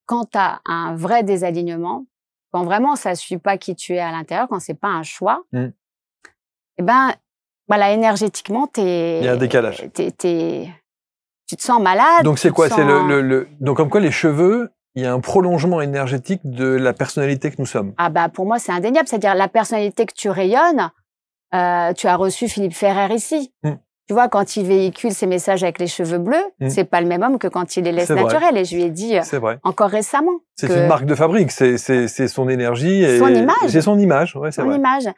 quand tu as un vrai désalignement, quand vraiment ça ne suit pas qui tu es à l'intérieur, quand c'est pas un choix, eh ben, voilà, énergétiquement, il y a un décalage. Tu te sens malade. Donc c'est quoi? C'est donc comme quoi les cheveux, il y a un prolongement énergétique de la personnalité que nous sommes. Ah bah pour moi c'est indéniable, c'est-à-dire la personnalité que tu rayonnes. Tu as reçu Philippe Ferrer ici. Tu vois, quand il véhicule ses messages avec les cheveux bleus, c'est pas le même homme que quand il les laisse naturels. Et je lui ai dit encore récemment. C'est une marque de fabrique, c'est son énergie. Et son image. C'est son image, ouais, c'est vrai. Son image.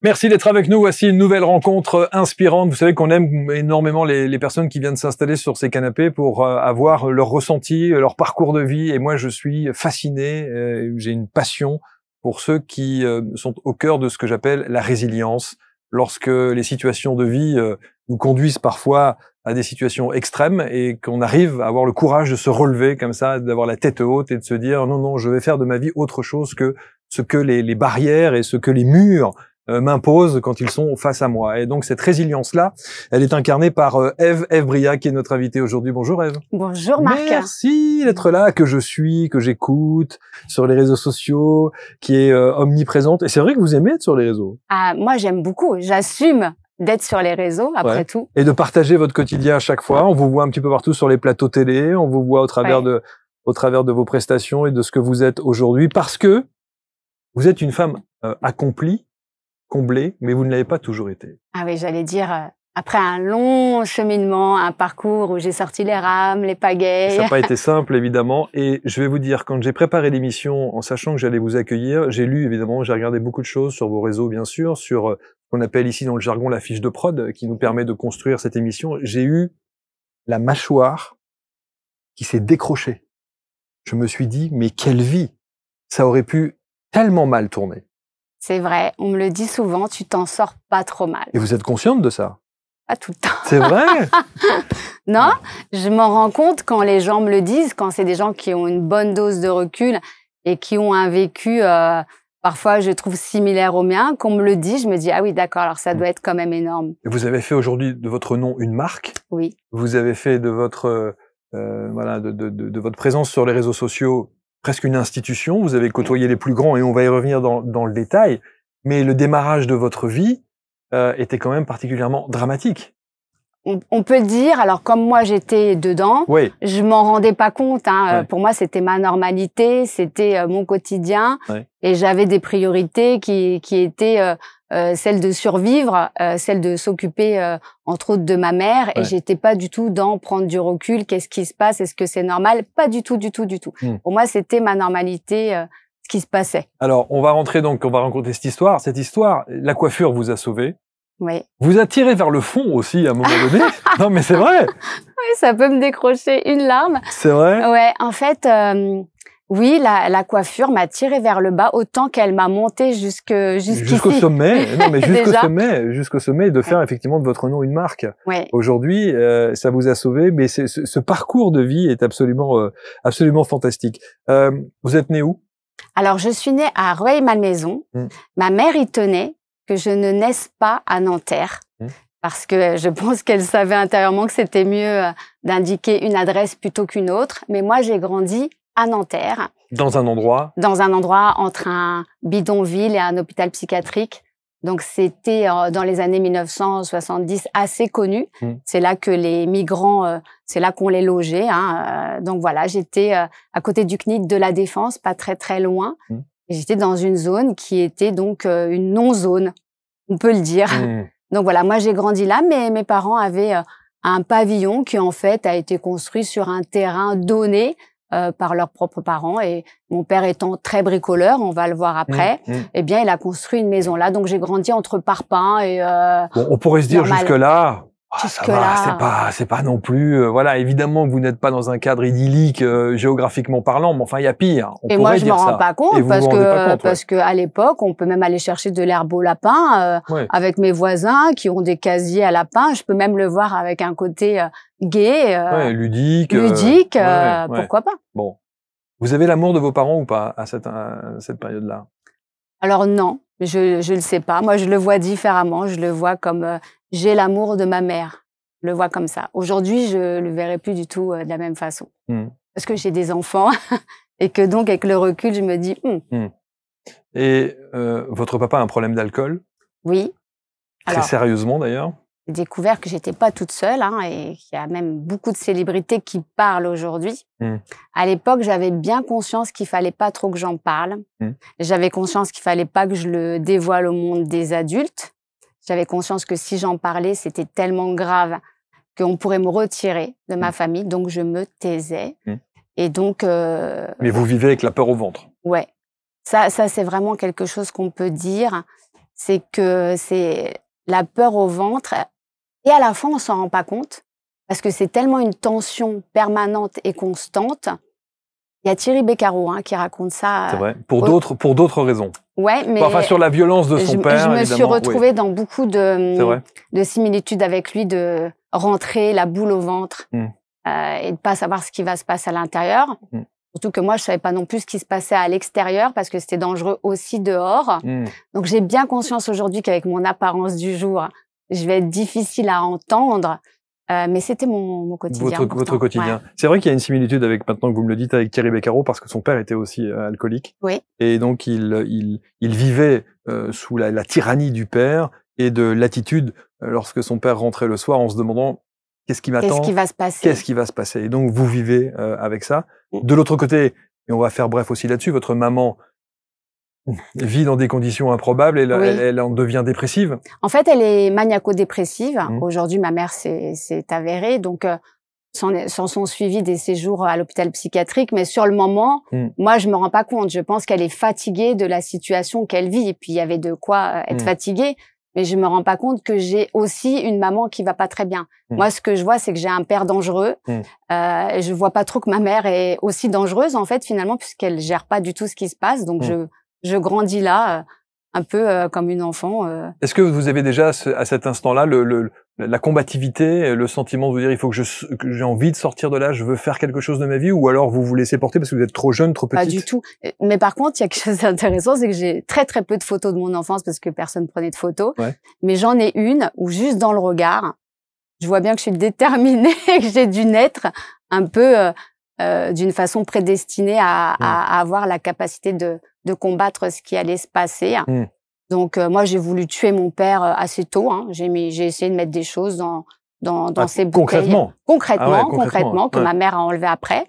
Merci d'être avec nous. Voici une nouvelle rencontre inspirante. Vous savez qu'on aime énormément les personnes qui viennent s'installer sur ces canapés pour avoir leur ressenti, leur parcours de vie. Et moi, je suis fasciné. J'ai une passion pour ceux qui sont au cœur de ce que j'appelle la résilience. Lorsque les situations de vie nous conduisent parfois à des situations extrêmes et qu'on arrive à avoir le courage de se relever comme ça, d'avoir la tête haute et de se dire non, non, je vais faire de ma vie autre chose que ce que les barrières et ce que les murs m'imposent quand ils sont face à moi. Et donc cette résilience-là, elle est incarnée par Ève Bria, qui est notre invitée aujourd'hui. Bonjour Ève. Bonjour Marc. Merci d'être là, que je suis, que j'écoute sur les réseaux sociaux, qui est omniprésente. Et c'est vrai que vous aimez être sur les réseaux. Ah, moi j'aime beaucoup, j'assume d'être sur les réseaux, après tout. Et de partager votre quotidien à chaque fois. On vous voit un petit peu partout sur les plateaux télé, on vous voit au travers de vos prestations et de ce que vous êtes aujourd'hui, parce que vous êtes une femme accomplie, comblée, mais vous ne l'avez pas toujours été. Ah oui, j'allais dire, après un long cheminement, un parcours où j'ai sorti les rames, les pagaies. Ça n'a pas été simple, évidemment. Et je vais vous dire, quand j'ai préparé l'émission, en sachant que j'allais vous accueillir, j'ai lu, évidemment, j'ai regardé beaucoup de choses sur vos réseaux, bien sûr, sur ce qu'on appelle ici dans le jargon la fiche de prod, qui nous permet de construire cette émission. J'ai eu la mâchoire qui s'est décrochée. Je me suis dit, mais quelle vie! Ça aurait pu tellement mal tourner. C'est vrai, on me le dit souvent, tu t'en sors pas trop mal. Et vous êtes consciente de ça? Pas tout le temps. C'est vrai? Non, je m'en rends compte quand les gens me le disent, quand c'est des gens qui ont une bonne dose de recul et qui ont un vécu, parfois je trouve similaire au mien, qu'on me le dit, je me dis, ah oui, d'accord, alors ça doit être quand même énorme. Et vous avez fait aujourd'hui de votre nom une marque. Oui. Vous avez fait de votre, de votre présence sur les réseaux sociaux presque une institution, vous avez côtoyé les plus grands et on va y revenir dans le détail, mais le démarrage de votre vie était quand même particulièrement dramatique. On peut le dire, alors comme moi j'étais dedans, je m'en rendais pas compte. Pour moi c'était ma normalité, c'était mon quotidien et j'avais des priorités qui étaient celle de survivre, celle de s'occuper entre autres de ma mère et j'étais pas du tout dans prendre du recul, qu'est-ce qui se passe, est-ce que c'est normal? Pas du tout. Pour moi c'était ma normalité, ce qui se passait. Alors on va raconter cette histoire. Cette histoire, la coiffure vous a sauvé. Oui. Vous a tiré vers le fond aussi à un moment donné. Non mais c'est vrai. Oui, ça peut me décrocher une larme. C'est vrai. Ouais, en fait. Oui, la coiffure m'a tiré vers le bas autant qu'elle m'a monté jusqu'au sommet. Non, mais jusqu'au sommet, de faire effectivement de votre nom une marque. Aujourd'hui, ça vous a sauvé, mais ce parcours de vie est absolument fantastique. Vous êtes né où? Alors, je suis née à Rueil-Malmaison. Ma mère y tenait que je ne naisse pas à Nanterre. Parce que je pense qu'elle savait intérieurement que c'était mieux d'indiquer une adresse plutôt qu'une autre. Mais moi, j'ai grandi à Nanterre. Dans un endroit? Dans un endroit entre un bidonville et un hôpital psychiatrique. Donc, c'était dans les années 1970 assez connu. C'est là que les migrants, c'est là qu'on les logeait. Donc voilà, j'étais à côté du CNIT de la Défense, pas très très loin. Et j'étais dans une zone qui était donc une non-zone, on peut le dire. Donc voilà, moi j'ai grandi là, mais mes parents avaient un pavillon qui en fait a été construit sur un terrain donné par leurs propres parents. Et mon père étant très bricoleur, on va le voir après, eh bien il a construit une maison là. Donc j'ai grandi entre parpaings et bon, on pourrait se dire jusque-là, jusque-là, c'est pas non plus voilà, évidemment que vous n'êtes pas dans un cadre idyllique géographiquement parlant, mais enfin il y a pire. Et moi je m'en rends pas compte parce que à l'époque, on peut même aller chercher de l'herbe au lapin avec mes voisins qui ont des casiers à lapin, je peux même le voir avec un côté gai, ludique, pourquoi pas. Bon. Vous avez l'amour de vos parents ou pas à cette période-là? Alors non, Je le sais pas. Moi, je le vois différemment. Je le vois comme j'ai l'amour de ma mère. Je le vois comme ça. Aujourd'hui, je le verrai plus du tout de la même façon. Parce que j'ai des enfants et que donc, avec le recul, je me dis... Et votre papa a un problème d'alcool? Oui. Très sérieusement, d'ailleurs? J'ai découvert que j'étais pas toute seule et qu'il y a même beaucoup de célébrités qui parlent aujourd'hui. À l'époque, j'avais bien conscience qu'il fallait pas trop que j'en parle. J'avais conscience qu'il fallait pas que je le dévoile au monde des adultes. J'avais conscience que si j'en parlais, c'était tellement grave qu'on pourrait me retirer de ma famille. Donc, je me taisais. Et donc... Mais vous vivez avec la peur au ventre? Ouais. Ça c'est vraiment quelque chose qu'on peut dire. C'est que c'est la peur au ventre. Et à la fin, on s'en rend pas compte. Parce que c'est tellement une tension permanente et constante. Il y a Thierry Beccaro qui raconte ça. C'est vrai. Pour d'autres raisons. Ouais, mais... Enfin, sur la violence de son père, je me suis retrouvée dans beaucoup de similitudes avec lui, de rentrer la boule au ventre et de pas savoir ce qui va se passer à l'intérieur. Surtout que moi, je savais pas non plus ce qui se passait à l'extérieur parce que c'était dangereux aussi dehors. Donc, j'ai bien conscience aujourd'hui qu'avec mon apparence du jour, je vais être difficile à entendre. Mais c'était mon quotidien. Votre quotidien. Ouais. C'est vrai qu'il y a une similitude avec, maintenant que vous me le dites, avec Thierry Beccaro, parce que son père était aussi alcoolique. Oui. Et donc, il vivait sous la tyrannie du père et de l'attitude lorsque son père rentrait le soir en se demandant qu'est-ce qui m'attend? Qu'est-ce qui va se passer? Qu'est-ce qui va se passer? Et donc, vous vivez avec ça. De l'autre côté, et on va faire bref aussi là-dessus, votre maman vit dans des conditions improbables et elle en devient dépressive. En fait, elle est maniaco-dépressive. Aujourd'hui, ma mère s'est avérée. Donc, s'en sont suivis des séjours à l'hôpital psychiatrique. Mais sur le moment, moi, je me rends pas compte. Je pense qu'elle est fatiguée de la situation qu'elle vit. Et puis, il y avait de quoi être fatiguée. Mais je me rends pas compte que j'ai aussi une maman qui va pas très bien. Moi, ce que je vois, c'est que j'ai un père dangereux. Je vois pas trop que ma mère est aussi dangereuse, en fait, finalement, puisqu'elle gère pas du tout ce qui se passe. Donc, je grandis là, un peu comme une enfant. Est-ce que vous avez déjà, à cet instant-là, la combativité, le sentiment de vous dire il faut que j'ai envie de sortir de là, je veux faire quelque chose de ma vie, ou alors vous vous laissez porter parce que vous êtes trop jeune, trop petite? Pas du tout. Mais par contre, il y a quelque chose d'intéressant, c'est que j'ai très très peu de photos de mon enfance parce que personne prenait de photos. Mais j'en ai une où juste dans le regard, je vois bien que je suis déterminée, que j'ai dû naître un peu d'une façon prédestinée à avoir la capacité de combattre ce qui allait se passer. Donc moi, j'ai voulu tuer mon père assez tôt. J'ai essayé de mettre des choses dans ses bouteilles. Concrètement, que ma mère a enlevé après.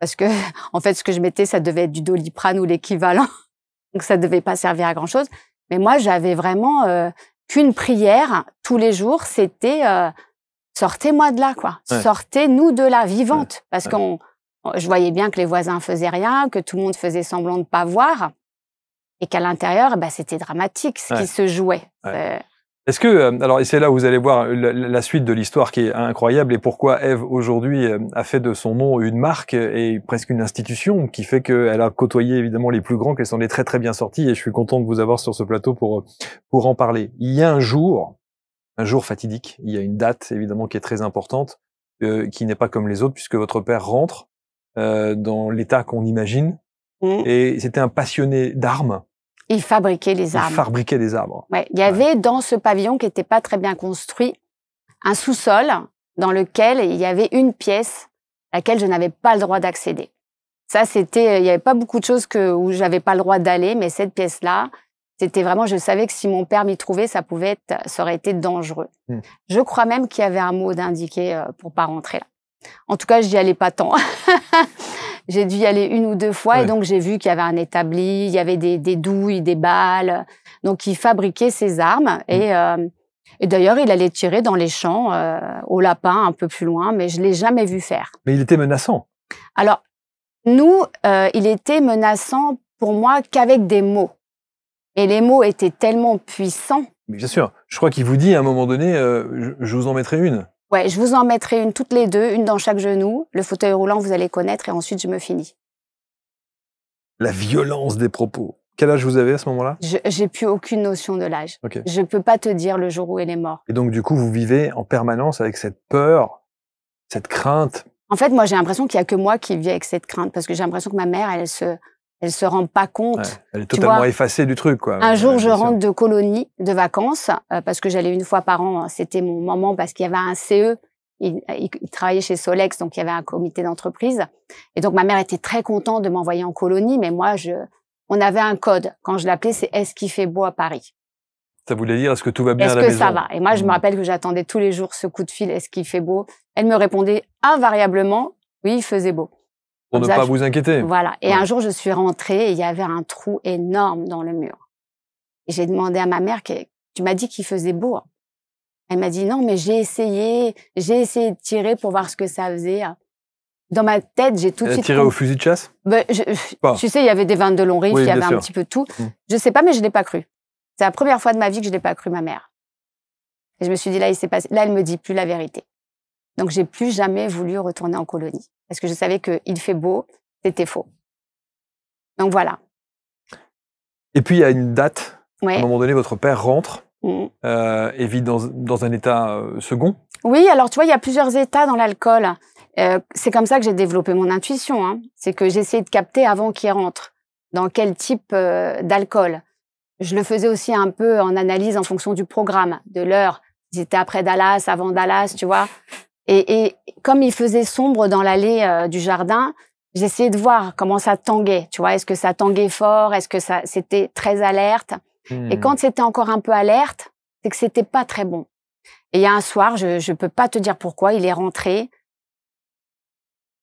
Parce que en fait, ce que je mettais, ça devait être du Doliprane ou l'équivalent. Donc ça devait pas servir à grand chose. Mais moi, j'avais vraiment qu'une prière tous les jours, c'était sortez-moi de là, quoi. Sortez-nous de là, vivante. Parce que je voyais bien que les voisins faisaient rien, que tout le monde faisait semblant de pas voir. Et qu'à l'intérieur, c'était dramatique ce qui se jouait. Est-ce que, alors, et c'est là où vous allez voir la suite de l'histoire qui est incroyable et pourquoi Ève aujourd'hui a fait de son nom une marque et presque une institution qui fait qu'elle a côtoyé évidemment les plus grands, qu'elle s'en est très très bien sortie, et je suis content de vous avoir sur ce plateau pour en parler. Il y a un jour fatidique, il y a une date évidemment qui est très importante, qui n'est pas comme les autres puisque votre père rentre dans l'état qu'on imagine, et c'était un passionné d'armes. Il fabriquait les arbres. Il fabriquait des arbres. Ouais. Il y avait dans ce pavillon qui n'était pas très bien construit, un sous-sol dans lequel il y avait une pièce à laquelle je n'avais pas le droit d'accéder. Ça, c'était, il n'y avait pas beaucoup de choses où j'avais pas le droit d'aller, mais cette pièce-là, c'était vraiment, je savais que si mon père m'y trouvait, ça aurait été dangereux. Je crois même qu'il y avait un mot d'indiqué pour pas rentrer là. En tout cas, j'y allais pas tant. J'ai dû y aller une ou deux fois et donc j'ai vu qu'il y avait un établi, il y avait des douilles, des balles. Donc il fabriquait ses armes et d'ailleurs il allait tirer dans les champs au lapin un peu plus loin, mais je l'ai jamais vu faire. Mais il était menaçant. Alors nous, il était menaçant pour moi qu'avec des mots. Et les mots étaient tellement puissants. Mais bien sûr, je crois qu'il vous dit à un moment donné, je vous en mettrai une. Ouais, je vous en mettrai une toutes les deux, une dans chaque genou. Le fauteuil roulant, vous allez connaître, et ensuite je me finis. La violence des propos. Quel âge vous avez à ce moment-là? J'ai plus aucune notion de l'âge. Okay. Je peux pas te dire le jour où elle est morte. Et donc du coup, vous vivez en permanence avec cette peur, cette crainte. En fait, moi, j'ai l'impression qu'il y a que moi qui vis avec cette crainte, parce que j'ai l'impression que ma mère, Elle se rend pas compte. Ouais, elle est totalement effacée du truc, quoi. Un jour, je rentre de colonie, de vacances, parce que j'allais une fois par an. C'était mon moment parce qu'il y avait un CE. Il travaillait chez Solex, donc il y avait un comité d'entreprise. Et donc, ma mère était très contente de m'envoyer en colonie, mais moi, on avait un code. Quand je l'appelais, c'est « Est-ce qu'il fait beau à Paris ?» Ça voulait dire « Est-ce que tout va bien à la maison ?» Est-ce que ça va? Et moi, je me rappelle que j'attendais tous les jours ce coup de fil « Est-ce qu'il fait beau ?» Elle me répondait invariablement « Oui, il faisait beau. » Pour ne pas vous inquiéter. Voilà. Et un jour, je suis rentrée et il y avait un trou énorme dans le mur. Et j'ai demandé à ma mère, tu m'as dit qu'il faisait beau. Elle m'a dit non, mais j'ai essayé de tirer pour voir ce que ça faisait. Dans ma tête, j'ai tout de suite... tiré au fusil de chasse? Tu sais, il y avait des 22 longs rifles, il y avait un petit peu de tout. Je sais pas, mais je l'ai pas cru. C'est la première fois de ma vie que je l'ai pas cru, ma mère. Et je me suis dit, là, il s'est passé... Là, elle me dit plus la vérité. Donc, j'ai plus jamais voulu retourner en colonie. Parce que je savais que il fait beau, c'était faux. Donc, voilà. Et puis, il y a une date. Ouais. À un moment donné, votre père rentre et vit dans un état second. Oui, alors, tu vois, il y a plusieurs états dans l'alcool. C'est comme ça que j'ai développé mon intuition. Hein. C'est que j'essayais de capter avant qu'il rentre. Dans quel type d'alcool. Je le faisais aussi un peu en analyse en fonction du programme, de l'heure. J'étais après Dallas, avant Dallas, tu vois. Et comme il faisait sombre dans l'allée du jardin, j'essayais de voir comment ça tanguait. Tu vois, est-ce que ça tanguait fort? Est-ce que c'était très alerte? Et quand c'était encore un peu alerte, c'est que c'était pas très bon. Et il y a un soir, je peux pas te dire pourquoi, il est rentré.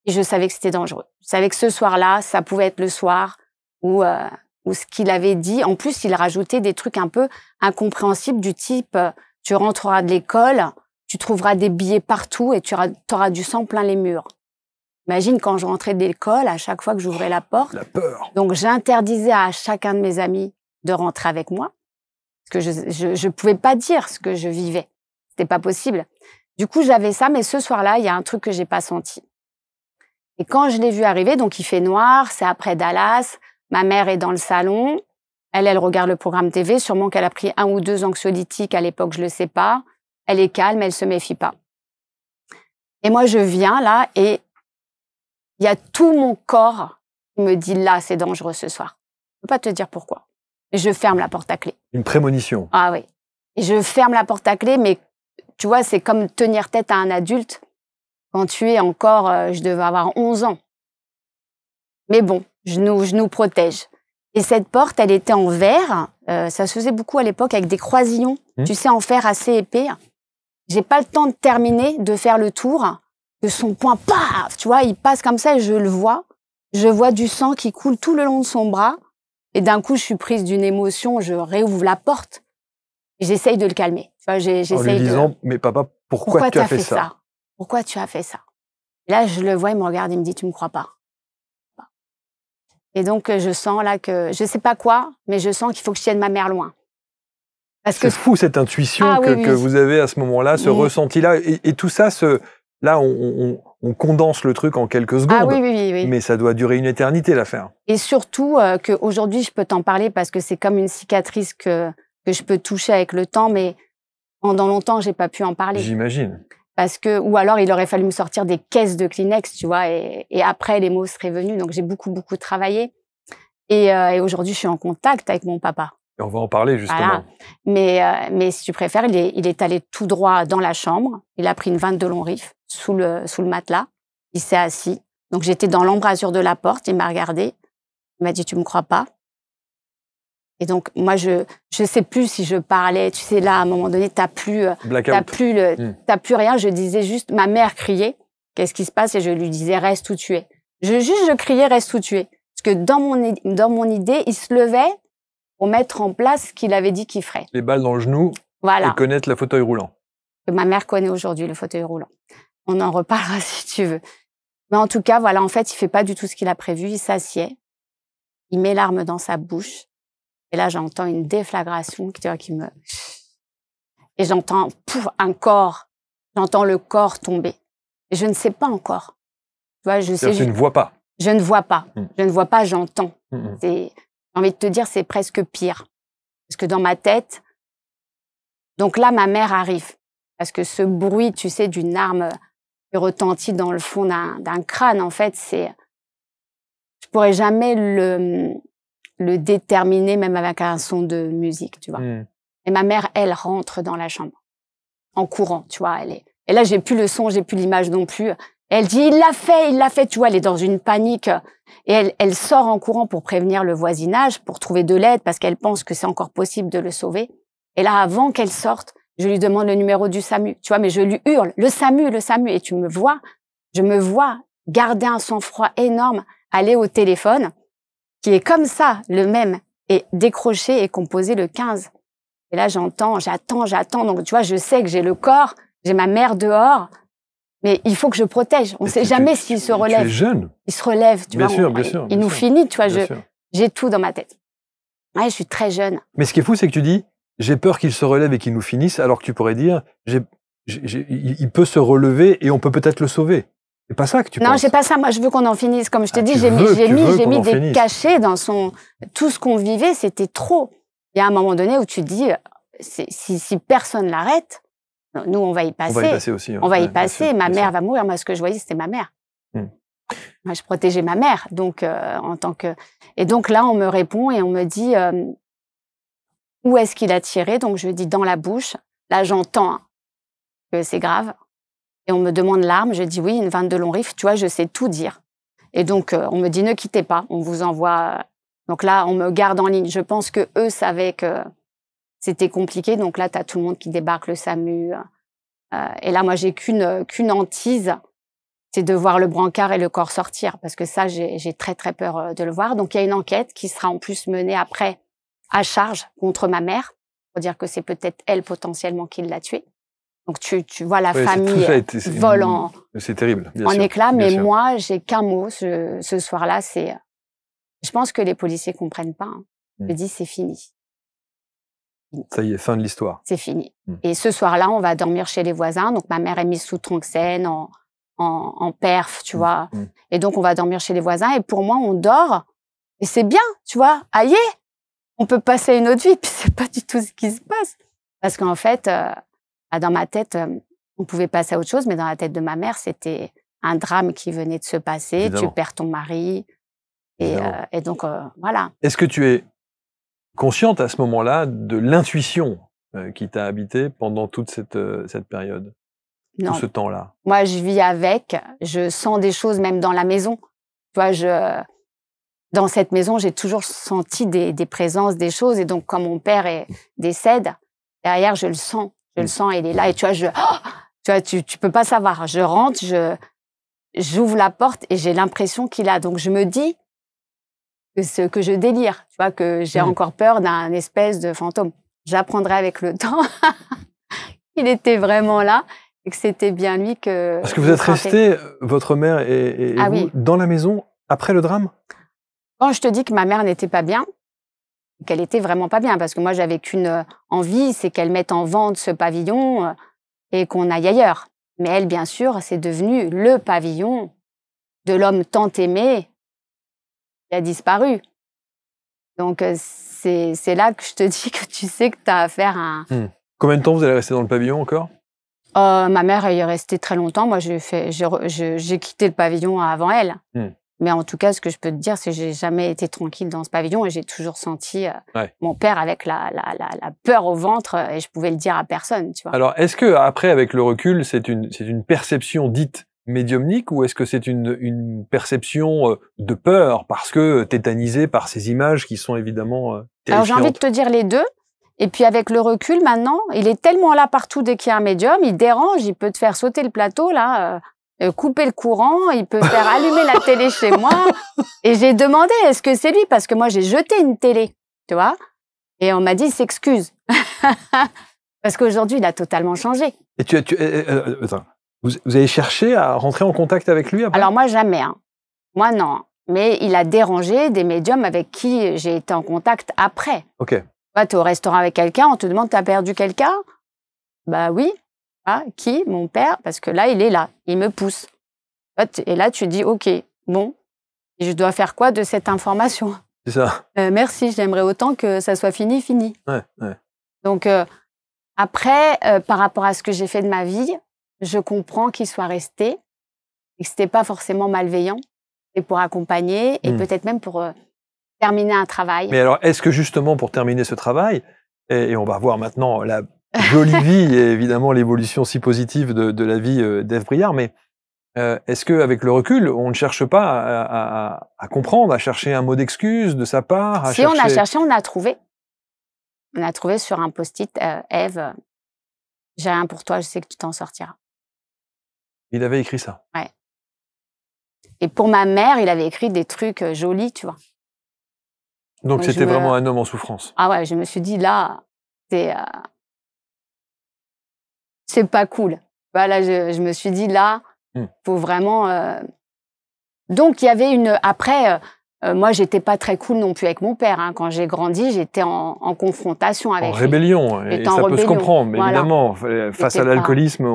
Et je savais que c'était dangereux. Je savais que ce soir-là, ça pouvait être le soir où ce qu'il avait dit. En plus, il rajoutait des trucs un peu incompréhensibles du type tu rentreras de l'école, tu trouveras des billets partout et tu auras du sang plein les murs. Imagine quand je rentrais de l'école, à chaque fois que j'ouvrais la porte. La peur. Donc, j'interdisais à chacun de mes amis de rentrer avec moi. Parce que je pouvais pas dire ce que je vivais. C'était pas possible. Du coup, j'avais ça, mais ce soir-là, il y a un truc que j'ai pas senti. Et quand je l'ai vu arriver, donc il fait noir, c'est après Dallas, ma mère est dans le salon, elle regarde le programme TV, sûrement qu'elle a pris 1 ou 2 anxiolytiques à l'époque, je le sais pas. Elle est calme, elle se méfie pas. Et moi, je viens là et il y a tout mon corps qui me dit là, c'est dangereux ce soir. Je peux pas te dire pourquoi. Et je ferme la porte à clé. Une prémonition. Ah oui. Et je ferme la porte à clé, mais tu vois, c'est comme tenir tête à un adulte quand tu es encore, je devais avoir 11 ans. Mais bon, je nous protège. Et cette porte, elle était en verre. Ça se faisait beaucoup à l'époque avec des croisillons, tu sais, en fer assez épais. J'ai pas le temps de terminer, de faire le tour, que son poing, paf, tu vois, il passe comme ça et je le vois. Je vois du sang qui coule tout le long de son bras. Et d'un coup, je suis prise d'une émotion, je réouvre la porte. Et j'essaye de le calmer. Tu vois, en lui disant, mais papa, pourquoi tu as fait ça? Pourquoi tu as fait ça? Et là, je le vois, il me regarde, il me dit, tu me crois pas? Et donc, je sens là que, je sais pas quoi, mais je sens qu'il faut que je tienne ma mère loin. C'est fou cette intuition que vous avez à ce moment-là, ce ressenti-là. Et tout ça, là, on condense le truc en quelques secondes. Ah oui. Mais ça doit durer une éternité, l'affaire. Et surtout, qu'aujourd'hui, je peux t'en parler parce que c'est comme une cicatrice que je peux toucher avec le temps, mais pendant longtemps, j'ai pas pu en parler. J'imagine. Parce que, ou alors, il aurait fallu me sortir des caisses de Kleenex, tu vois, et après, les mots seraient venus. Donc, j'ai beaucoup travaillé. Et aujourd'hui, je suis en contact avec mon papa. Et on va en parler, justement. Voilà. Mais si tu préfères, il est allé tout droit dans la chambre. Il a pris une 22 longs rifles sous le matelas. Il s'est assis. Donc, j'étais dans l'embrasure de la porte. Il m'a regardé. Il m'a dit, tu me crois pas? Et donc, moi, je sais plus si je parlais. Tu sais, là, à un moment donné, t'as plus rien. Je disais juste, ma mère criait. Qu'est-ce qui se passe? Et je lui disais, reste où tu es. Je criais, reste où tu es. Parce que dans mon idée, il se levait pour mettre en place ce qu'il avait dit qu'il ferait. Les balles dans le genou. Voilà. Et connaître le fauteuil roulant. Que ma mère connaît aujourd'hui, le fauteuil roulant. On en reparlera si tu veux. Mais en tout cas, voilà, en fait, il fait pas du tout ce qu'il a prévu. Il s'assied. Il met l'arme dans sa bouche. Et là, j'entends une déflagration qui me... Et j'entends un corps. J'entends le corps tomber. Et je ne sais pas encore. Tu vois, je sais. Tu ne vois pas. Je ne vois pas. Je ne vois pas, j'entends. J'ai envie de te dire, c'est presque pire. Parce que dans ma tête... Donc là, ma mère arrive. Parce que ce bruit, tu sais, d'une arme qui retentit dans le fond d'un crâne, en fait, c'est... pourrais jamais le déterminer, même avec un son de musique, tu vois. Et ma mère, elle rentre dans la chambre en courant, tu vois. Et là, j'ai plus le son, j'ai plus l'image non plus. Elle dit, il l'a fait, tu vois. Elle est dans une panique et elle sort en courant pour prévenir le voisinage, pour trouver de l'aide parce qu'elle pense que c'est encore possible de le sauver. Et là, avant qu'elle sorte, je lui demande le numéro du SAMU, tu vois, mais je lui hurle, le SAMU. Et je me vois garder un sang-froid énorme, aller au téléphone, qui est comme ça, le même, et décrocher et composer le 15. Et là, j'attends. Donc, tu vois, je sais que j'ai le corps, j'ai ma mère dehors, mais il faut que je protège. On ne sait jamais s'il se relève. Tu es jeune. Il se relève, tu vois. Bien sûr. Il nous finit, tu vois. J'ai tout dans ma tête. Ouais, je suis très jeune. Mais ce qui est fou, c'est que tu dis, j'ai peur qu'il se relève et qu'il nous finisse, alors que tu pourrais dire, il peut se relever et on peut peut-être le sauver. C'est pas ça que tu penses? Non, c'est pas ça. Moi, je veux qu'on en finisse. Comme je te dis, j'ai mis des cachets dans tout ce qu'on vivait, c'était trop. Il y a un moment donné où tu te dis, si personne l'arrête, nous, on va y passer. On va y passer aussi. On va y passer. Ma mère va mourir. Moi, ce que je voyais, c'était ma mère. Moi, je protégeais ma mère. Donc, et donc là, on me répond et on me dit, où est-ce qu'il a tiré? Donc, je dis dans la bouche. Là, j'entends que c'est grave. Et on me demande l'arme. Je dis oui, une 22 long rifle. Tu vois, je sais tout dire. Et donc, on me dit ne quittez pas. On vous envoie. Donc là, on me garde en ligne. Je pense que eux savaient que c'était compliqué. Donc là, tu as tout le monde qui débarque, le SAMU. Et là, moi, j'ai qu'une hantise, c'est de voir le brancard et le corps sortir. Parce que ça, j'ai très, très peur de le voir. Donc, il y a une enquête qui sera en plus menée après à charge contre ma mère, pour dire que c'est peut-être elle potentiellement qui l'a tué. Donc, tu vois la famille vole en éclats. Mais moi, j'ai qu'un mot ce soir-là, c'est... Je pense que les policiers comprennent pas. Je dis, c'est fini. Ça y est, fin de l'histoire. C'est fini. Et ce soir-là, on va dormir chez les voisins. Donc, ma mère est mise sous Tronxène, en perf, tu vois. Et donc, on va dormir chez les voisins. Et pour moi, on dort. Et c'est bien, tu vois. Aïe, on peut passer à une autre vie. Puis, c'est pas du tout ce qui se passe. Parce qu'en fait, dans ma tête, on pouvait passer à autre chose. Mais dans la tête de ma mère, c'était un drame qui venait de se passer. Évidemment. Tu perds ton mari. Et donc, voilà. Est-ce que tu es consciente à ce moment-là de l'intuition qui t'a habité pendant toute cette période? Non. Tout ce temps-là? Moi, je vis avec. Je sens des choses même dans la maison. Tu vois, dans cette maison, j'ai toujours senti des présences, des choses. Et donc, quand mon père décède, derrière, je le sens. Je le sens, il est là. Et tu vois, tu peux pas savoir. Je rentre, j'ouvre la porte et j'ai l'impression qu'il a. Donc, je me dis que je délire, tu vois, que j'ai encore peur d'un espèce de fantôme. J'apprendrai avec le temps qu'il était vraiment là et que c'était bien lui que... Parce que vous êtes restés, votre mère et vous, dans la maison après le drame? Quand je te dis que ma mère n'était pas bien, qu'elle était vraiment pas bien, parce que moi, j'avais qu'une envie, c'est qu'elle mette en vente ce pavillon et qu'on aille ailleurs. Mais elle, bien sûr, c'est devenu le pavillon de l'homme tant aimé qui a disparu. Donc, c'est là que je te dis que tu sais que tu as affaire à un... Combien de temps vous allez rester dans le pavillon encore? Ma mère, elle y est restée très longtemps. Moi, j'ai quitté le pavillon avant elle. Mais en tout cas, ce que je peux te dire, c'est que j'ai jamais été tranquille dans ce pavillon et j'ai toujours senti mon père avec la peur au ventre et je pouvais le dire à personne, tu vois. Alors, est-ce que après, avec le recul, c'est une perception dite médiumnique ou est-ce que c'est une perception de peur parce que tétanisé par ces images qui sont évidemment terrifiantes? Alors, j'ai envie de te dire les deux. Et puis, avec le recul, maintenant, il est tellement là partout dès qu'il y a un médium, il dérange, il peut te faire sauter le plateau, là, couper le courant, il peut faire allumer la télé chez moi. Et j'ai demandé, est-ce que c'est lui? Parce que moi, j'ai jeté une télé, tu vois. Et on m'a dit, il s'excuse. Parce qu'aujourd'hui, il a totalement changé. Et attends, vous avez cherché à rentrer en contact avec lui après? Alors moi, jamais. Hein. Moi, non. Mais il a dérangé des médiums avec qui j'ai été en contact après. Ok. Tu es au restaurant avec quelqu'un, on te demande, t'as perdu quelqu'un? Bah oui. Ah, qui? Mon père. Parce que là, il est là. Il me pousse. Et là, tu dis, OK, bon. Et je dois faire quoi de cette information? C'est ça. Merci, j'aimerais autant que ça soit fini. Ouais. Donc, après, par rapport à ce que j'ai fait de ma vie, je comprends qu'il soit resté et que c'était pas forcément malveillant. et pour accompagner et peut-être même pour terminer un travail. Mais alors, est-ce que justement pour terminer ce travail, et on va voir maintenant la jolie vie et évidemment l'évolution si positive de la vie d'Ève Briard, mais est-ce qu'avec le recul, on ne cherche pas à comprendre, à chercher un mot d'excuse de sa part Si on a cherché, on a trouvé. On a trouvé sur un post-it, Ève, j'ai rien pour toi, je sais que tu t'en sortiras. Il avait écrit ça. Ouais. Et pour ma mère, il avait écrit des trucs jolis, tu vois. Donc c'était vraiment un homme en souffrance. Ah ouais, je me suis dit, là, c'est pas cool. Voilà, je me suis dit, là, faut vraiment... Donc, il y avait une... Après, moi, j'étais pas très cool non plus avec mon père. Hein. Quand j'ai grandi, j'étais en confrontation avec lui. En rébellion. Et ça peut se comprendre, mais voilà. Évidemment. Face à l'alcoolisme,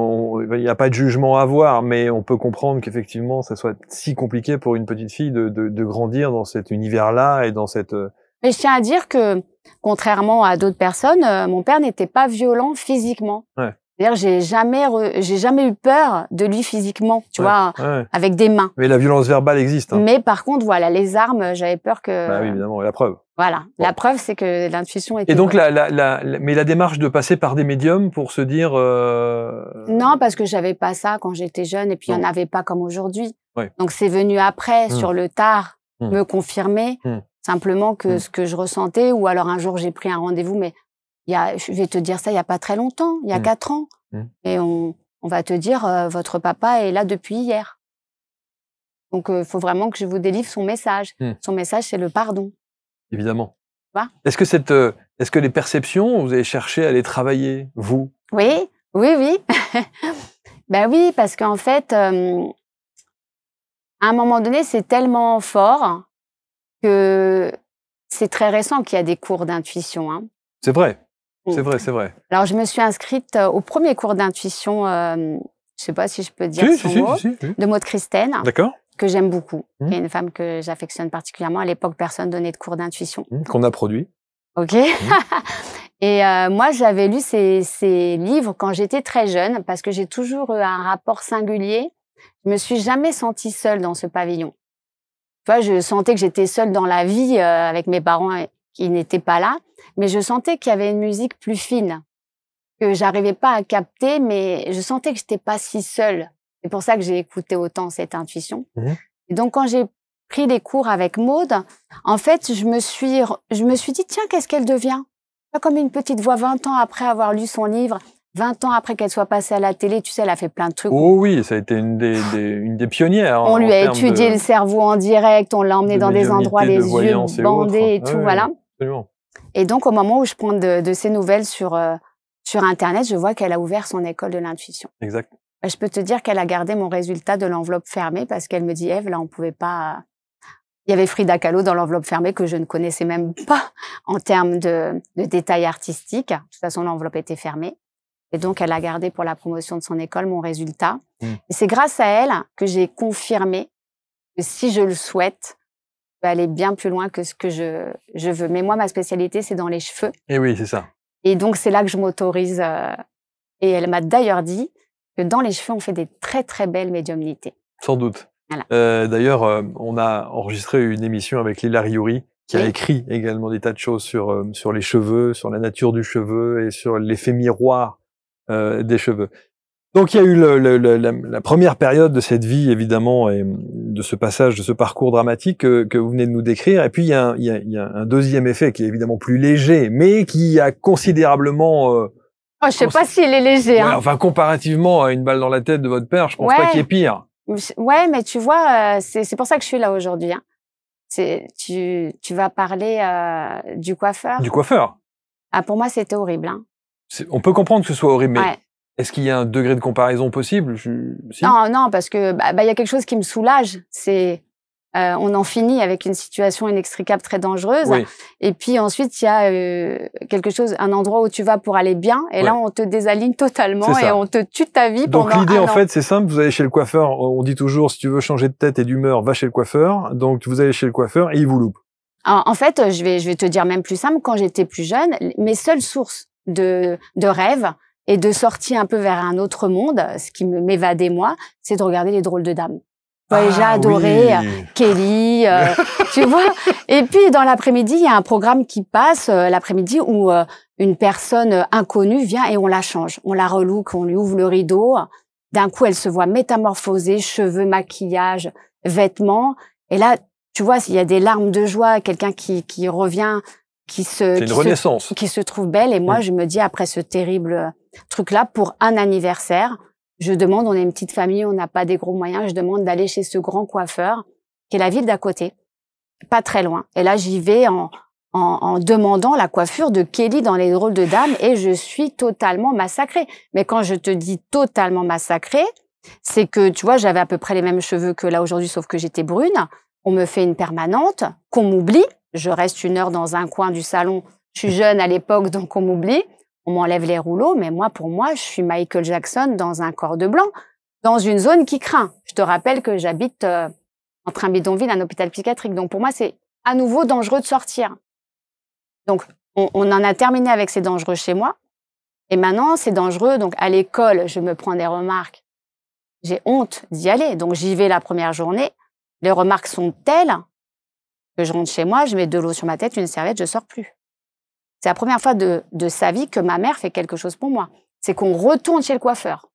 il n'y a pas de jugement à avoir, mais on peut comprendre qu'effectivement, ça soit si compliqué pour une petite fille de grandir dans cet univers-là et dans cette... Mais je tiens à dire que, contrairement à d'autres personnes, mon père n'était pas violent physiquement. Ouais. C'est-à-dire, j'ai jamais eu peur de lui physiquement, tu vois, avec des mains. Mais la violence verbale existe. Hein. Mais par contre, voilà, les armes, j'avais peur que... Bah oui, évidemment, et la preuve. Voilà, la preuve, c'est que l'intuition était... Et donc, mais la démarche de passer par des médiums pour se dire... Non, parce que j'avais pas ça quand j'étais jeune, et puis il n'y en avait pas comme aujourd'hui. Ouais. Donc, c'est venu après, sur le tard, me confirmer, simplement que ce que je ressentais, ou alors un jour, j'ai pris un rendez-vous, mais je vais te dire ça, il n'y a pas très longtemps, il y a 4 ans. Et on va te dire, votre papa est là depuis hier. Donc, il faut vraiment que je vous délivre son message. Son message, c'est le pardon. Évidemment. Est-ce que les perceptions, vous avez cherché à les travailler, vous? Oui. Ben oui, parce qu'en fait, à un moment donné, c'est tellement fort que c'est très récent qu'il y a des cours d'intuition. Hein. C'est vrai. C'est vrai. Alors, je me suis inscrite au premier cours d'intuition, je ne sais pas si je peux dire son mot, de Maud Christine, que j'aime beaucoup, qui est une femme que j'affectionne particulièrement. À l'époque, personne ne donnait de cours d'intuition. Qu'on a produit. OK. Et moi, j'avais lu ces livres quand j'étais très jeune, parce que j'ai toujours eu un rapport singulier. Je me suis jamais sentie seule dans ce pavillon. Tu vois, je sentais que j'étais seule dans la vie avec mes parents qui n'étaient pas là, mais je sentais qu'il y avait une musique plus fine, que j'arrivais pas à capter, mais je sentais que j'étais pas si seule. C'est pour ça que j'ai écouté autant cette intuition. Et donc, quand j'ai pris les cours avec Maud, en fait, je me suis dit, tiens, qu'est-ce qu'elle devient? Pas comme une petite voix 20 ans après avoir lu son livre, 20 ans après qu'elle soit passée à la télé, tu sais, elle a fait plein de trucs. Oh oui, ça a été une des pionnières. On lui a étudié le cerveau en direct, on l'a emmené dans des endroits, les yeux bandés et tout, voilà. Absolument. Et donc, au moment où je prends de ces nouvelles sur Internet, je vois qu'elle a ouvert son école de l'intuition. Exact. Je peux te dire qu'elle a gardé mon résultat de l'enveloppe fermée parce qu'elle me dit, Ève, là, on pouvait pas... Il y avait Frida Kahlo dans l'enveloppe fermée que je ne connaissais même pas en termes de détails artistiques. De toute façon, l'enveloppe était fermée. Et donc, elle a gardé pour la promotion de son école mon résultat. Et c'est grâce à elle que j'ai confirmé que si je le souhaite, je vais aller bien plus loin que ce que je veux. Mais moi, ma spécialité, c'est dans les cheveux. Et oui, c'est ça. Et donc, c'est là que je m'autorise. Et elle m'a d'ailleurs dit que dans les cheveux, on fait des très, très belles médiumnités. Sans doute. Voilà. D'ailleurs, on a enregistré une émission avec Lila Riouri, qui a écrit également des tas de choses sur les cheveux, sur la nature du cheveu et sur l'effet miroir des cheveux. Donc il y a eu la première période de cette vie, évidemment, et de ce passage, de ce parcours dramatique que vous venez de nous décrire. Et puis il y a un deuxième effet qui est évidemment plus léger, mais qui a considérablement... je sais pas s'il est léger. Ouais, enfin, comparativement à une balle dans la tête de votre père, je pense pas qu'il y ait pire. Ouais, mais tu vois, c'est pour ça que je suis là aujourd'hui. Hein. Tu vas parler du coiffeur. Du coiffeur. Ah, pour moi, c'était horrible. Hein. On peut comprendre que ce soit horrible, mais est-ce qu'il y a un degré de comparaison possible? Si. Non, parce que y a quelque chose qui me soulage. C'est on en finit avec une situation inextricable très dangereuse. Oui. Et puis ensuite, il y a quelque chose, un endroit où tu vas pour aller bien. Et là, on te désaligne totalement et on te tue ta vie pendant un an. Donc l'idée, en fait, c'est simple. Vous allez chez le coiffeur. On dit toujours, si tu veux changer de tête et d'humeur, va chez le coiffeur. Donc vous allez chez le coiffeur et il vous loupe. En fait, je vais te dire même plus simple. Quand j'étais plus jeune, mes seules sources de rêves et de sortie un peu vers un autre monde, ce qui m'évadait moi, c'est de regarder les drôles de dames. j'ai adoré Kelly, tu vois. Et puis, dans l'après-midi, il y a un programme qui passe l'après-midi où une personne inconnue vient et on la change. On la relook, on lui ouvre le rideau. D'un coup, elle se voit métamorphosée, cheveux, maquillage, vêtements. Et là, tu vois, il y a des larmes de joie, quelqu'un qui revient, c'est une renaissance. Qui se trouve belle. Et moi, je me dis, après ce terrible truc-là, pour un anniversaire, je demande, on est une petite famille, on n'a pas des gros moyens, je demande d'aller chez ce grand coiffeur, qui est la ville d'à côté, pas très loin. Et là, j'y vais en demandant la coiffure de Kelly dans Les Drôles de Dames, et je suis totalement massacrée. Mais quand je te dis totalement massacrée, c'est que, tu vois, j'avais à peu près les mêmes cheveux que là aujourd'hui, sauf que j'étais brune. On me fait une permanente, qu'on m'oublie. Je reste 1 heure dans un coin du salon. Je suis jeune à l'époque, donc on m'oublie. On m'enlève les rouleaux, mais moi, pour moi, je suis Michael Jackson dans un corps de blanc, dans une zone qui craint. Je te rappelle que j'habite entre un bidonville, un hôpital psychiatrique. Donc pour moi, c'est à nouveau dangereux de sortir. Donc on en a terminé avec c'est dangereux chez moi. Et maintenant, c'est dangereux. Donc à l'école, je me prends des remarques. J'ai honte d'y aller. Donc j'y vais la première journée. Les remarques sont telles que je rentre chez moi, je mets de l'eau sur ma tête, une serviette, je sors plus. C'est la première fois de sa vie que ma mère fait quelque chose pour moi. C'est qu'on retourne chez le coiffeur.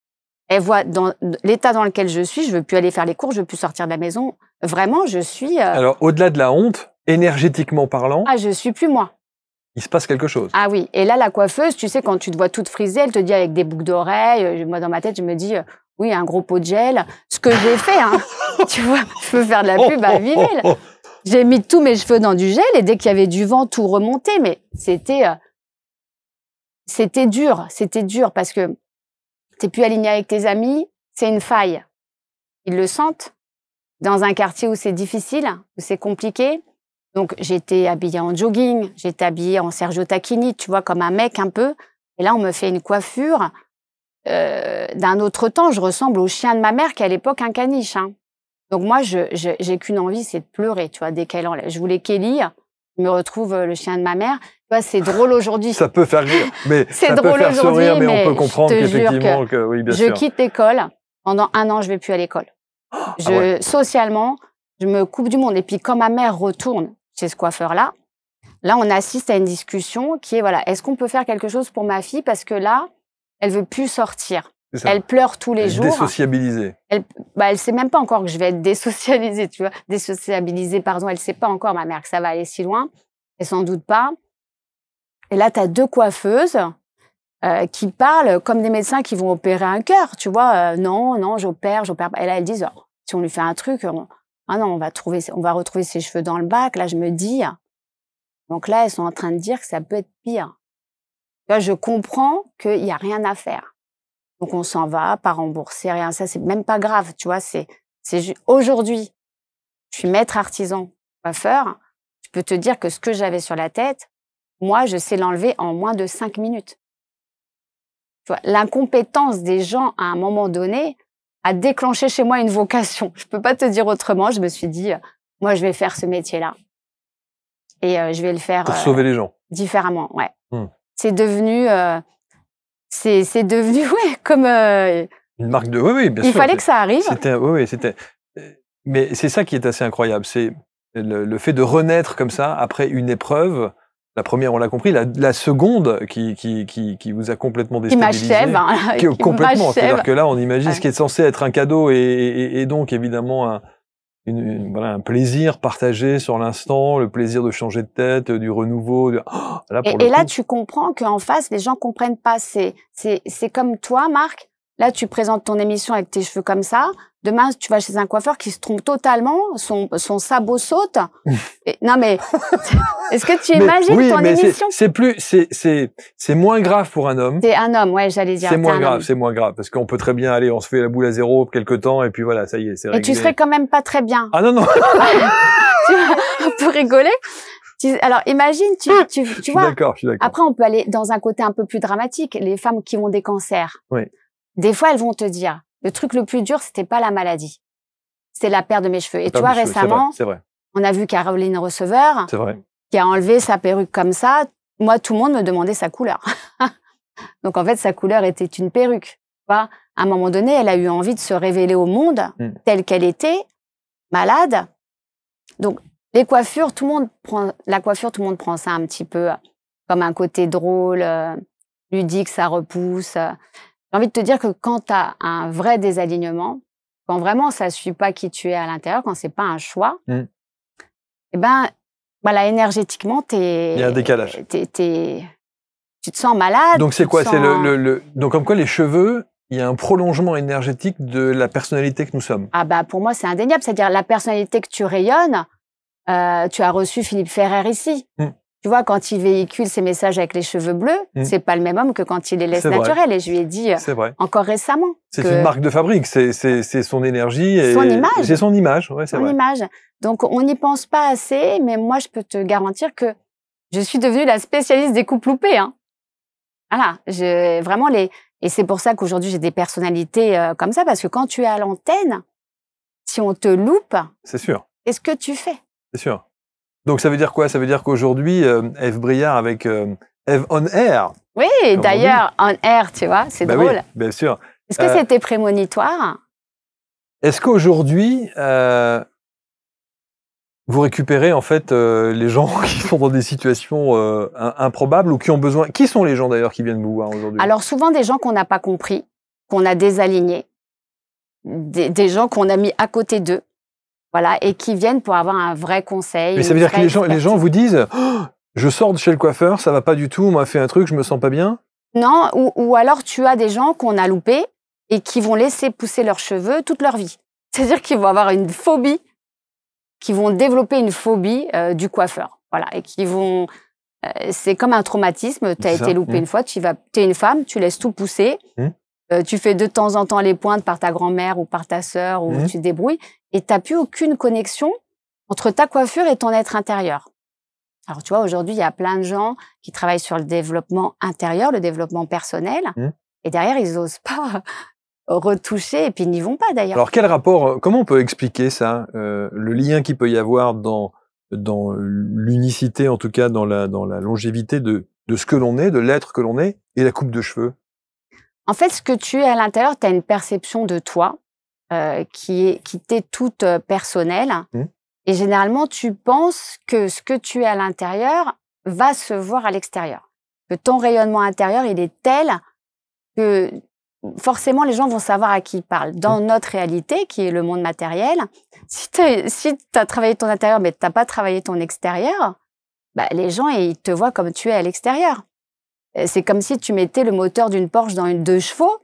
Elle voit dans l'état dans lequel je suis, je veux plus aller faire les cours, je veux plus sortir de la maison. Vraiment, je suis... Alors, au-delà de la honte, énergétiquement parlant... Ah, je suis plus moi. Il se passe quelque chose. Ah oui. Et là, la coiffeuse, tu sais, quand tu te vois toute frisée, elle te dit avec des boucles d'oreilles. Moi, dans ma tête, je me dis, oui, un gros pot de gel. Ce que j'ai fait, hein. Tu vois, je peux faire de la pub à Vivelle. J'ai mis tous mes cheveux dans du gel et dès qu'il y avait du vent, tout remontait. Mais c'était dur parce que t'es plus aligné avec tes amis. C'est une faille. Ils le sentent. Dans un quartier où c'est difficile, où c'est compliqué. Donc, j'étais habillée en jogging, j'étais habillée en Sergio Tacchini, tu vois, comme un mec un peu. Et là, on me fait une coiffure d'un autre temps. Je ressemble au chien de ma mère qui, à l'époque, un caniche, hein. Donc moi, j'ai qu'une envie, c'est de pleurer, tu vois, dès qu'elle enlève. Je voulais Kelly, je me retrouve le chien de ma mère. Tu vois, c'est drôle aujourd'hui. Ça peut faire rire, mais ça peut faire sourire, mais on peut comprendre qu'effectivement, que oui, bien sûr. Je quitte l'école. Pendant 1 an, je vais plus à l'école. Socialement, je me coupe du monde. Et puis, quand ma mère retourne chez ce coiffeur-là, là, on assiste à une discussion qui est, voilà, est-ce qu'on peut faire quelque chose pour ma fille? Parce que là, elle veut plus sortir. Elle pleure tous les jours. Désociabilisée. Elle sait même pas encore que je vais être désocialisée, tu vois. Désociabilisée, pardon. Elle sait pas encore, ma mère, que ça va aller si loin. Elle s'en doute pas. Et là, tu as 2 coiffeuses qui parlent comme des médecins qui vont opérer un cœur, tu vois. Non, j'opère pas. Et là, elles disent, oh, si on lui fait un truc, ah non, on va retrouver ses cheveux dans le bac. Là, je me dis, donc là, elles sont en train de dire que ça peut être pire. Là, je comprends qu'il y a rien à faire. Donc, on s'en va, pas rembourser, rien. Ça, c'est même pas grave, tu vois. Aujourd'hui, je suis maître artisan coiffeur. Je peux te dire que ce que j'avais sur la tête, moi, je sais l'enlever en moins de 5 minutes. Tu vois, l'incompétence des gens, à un moment donné, a déclenché chez moi une vocation. Je peux pas te dire autrement. Je me suis dit, moi, je vais faire ce métier-là. Et je vais le faire... Pour sauver les gens. Différemment, ouais. C'est devenu... C'est devenu, ouais, comme... une marque de... Oui, bien sûr. Il fallait que ça arrive. C'était... Mais c'est ça qui est assez incroyable. C'est le fait de renaître comme ça, après une épreuve. La première, on l'a compris. La seconde, qui vous a complètement déstabilisé. Qui m'achève. Hein, complètement. C'est-à-dire que là, on imagine ce qui est censé être un cadeau et donc, évidemment, un plaisir partagé sur l'instant, le plaisir de changer de tête, du renouveau. Là, tu comprends qu'en face, les gens comprennent pas. C'est comme toi, Marc. Là, tu présentes ton émission avec tes cheveux comme ça. Demain, tu vas chez un coiffeur qui se trompe totalement, son sabot saute. Non, mais est-ce que tu imagines ton émission? C'est moins grave pour un homme. C'est un homme, ouais, j'allais dire. C'est moins grave, parce qu'on peut très bien aller, on se fait la boule à zéro quelque temps, et puis voilà, ça y est, c'est réglé. Et tu serais quand même pas très bien. Ah non. On peut rigoler. Alors, imagine, tu vois. Je suis d'accord. Après, on peut aller dans un côté un peu plus dramatique. Les femmes qui ont des cancers. Oui. Des fois, elles vont te dire, le truc le plus dur, c'était pas la maladie. C'est la perte de mes cheveux. Et tu vois, récemment, c'est vrai. On a vu Caroline Receveur, qui a enlevé sa perruque comme ça. Moi, tout le monde me demandait sa couleur. Donc, en fait, sa couleur était une perruque. Tu vois, à un moment donné, elle a eu envie de se révéler au monde telle qu'elle était, malade. Donc, les coiffures, la coiffure, tout le monde prend ça un petit peu comme un côté drôle, ludique, ça repousse. J'ai envie de te dire que quand tu as un vrai désalignement, quand vraiment ça ne suit pas qui tu es à l'intérieur, quand c'est pas un choix, eh ben, voilà, énergétiquement, il y a un décalage. Tu te sens malade. Donc c'est quoi? C'est donc comme quoi les cheveux, il y a un prolongement énergétique de la personnalité que nous sommes. Ah bah pour moi c'est indéniable, c'est-à-dire la personnalité que tu rayonnes. Tu as reçu Philippe Ferrer ici. Tu vois, quand il véhicule ses messages avec les cheveux bleus, c'est pas le même homme que quand il les laisse naturels. Et je lui ai dit encore récemment. C'est une marque de fabrique, c'est son énergie. Et son image. C'est son image, ouais, c'est vrai. Son image. Donc on n'y pense pas assez, mais moi je peux te garantir que je suis devenue la spécialiste des coupes loupées. Hein. Voilà, vraiment et c'est pour ça qu'aujourd'hui j'ai des personnalités comme ça, parce que quand tu es à l'antenne, si on te loupe, c'est sûr. Qu'est-ce que tu fais? C'est sûr. Donc ça veut dire quoi? Ça veut dire qu'aujourd'hui, Ève Briard avec Ève on Air. Oui, d'ailleurs, on Air, tu vois, c'est drôle. Oui, bien sûr. Est-ce que c'était prémonitoire? Est-ce qu'aujourd'hui, vous récupérez en fait les gens qui sont dans des situations improbables ou qui ont besoin... Qui sont les gens d'ailleurs qui viennent vous voir aujourd'hui? Alors souvent des gens qu'on n'a pas compris, qu'on a désalignés, des gens qu'on a mis à côté d'eux. Voilà, et qui viennent pour avoir un vrai conseil. Mais ça veut dire que les gens vous disent oh, je sors de chez le coiffeur, ça va pas du tout, on m'a fait un truc, je me sens pas bien. Non, ou alors tu as des gens qu'on a loupés et qui vont laisser pousser leurs cheveux toute leur vie. C'est-à-dire qu'ils vont avoir une phobie, qui vont développer une phobie du coiffeur. Voilà, et qui vont... c'est comme un traumatisme, tu as été loupé une fois, tu es une femme, tu laisses tout pousser. Tu fais de temps en temps les pointes par ta grand-mère ou par ta sœur, ou tu te débrouilles, et tu n'as plus aucune connexion entre ta coiffure et ton être intérieur. Alors, tu vois, aujourd'hui, il y a plein de gens qui travaillent sur le développement intérieur, le développement personnel, et derrière, ils n'osent pas retoucher, et puis ils n'y vont pas d'ailleurs. Alors, quel rapport, comment on peut expliquer ça, le lien qu'il peut y avoir dans l'unicité, en tout cas dans la longévité de ce que l'on est, de l'être que l'on est, et la coupe de cheveux? En fait, ce que tu es à l'intérieur, tu as une perception de toi qui t'est toute personnelle. Et généralement, tu penses que ce que tu es à l'intérieur va se voir à l'extérieur. Que ton rayonnement intérieur, il est tel que forcément, les gens vont savoir à qui ils parlent. Dans notre réalité, qui est le monde matériel, si tu as travaillé ton intérieur, mais tu n'as pas travaillé ton extérieur, bah, les gens, ils te voient comme tu es à l'extérieur. C'est comme si tu mettais le moteur d'une Porsche dans une 2 chevaux.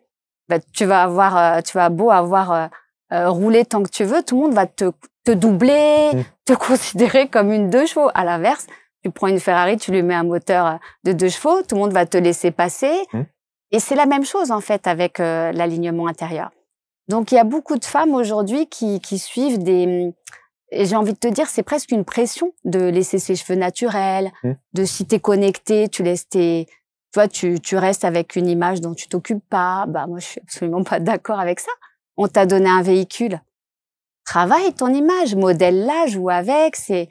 Bah, tu vas beau avoir roulé tant que tu veux, tout le monde va te doubler, te considérer comme une 2 chevaux. À l'inverse, tu prends une Ferrari, tu lui mets un moteur de 2 chevaux, tout le monde va te laisser passer. Et c'est la même chose en fait avec l'alignement intérieur. Donc il y a beaucoup de femmes aujourd'hui qui suivent et j'ai envie de te dire, c'est presque une pression de laisser ses cheveux naturels, de si t'es connecté, tu laisses tu vois, tu restes avec une image dont tu t'occupes pas. Bah, moi, je suis absolument pas d'accord avec ça. On t'a donné un véhicule. Travaille ton image, modèle-la, joue avec, c'est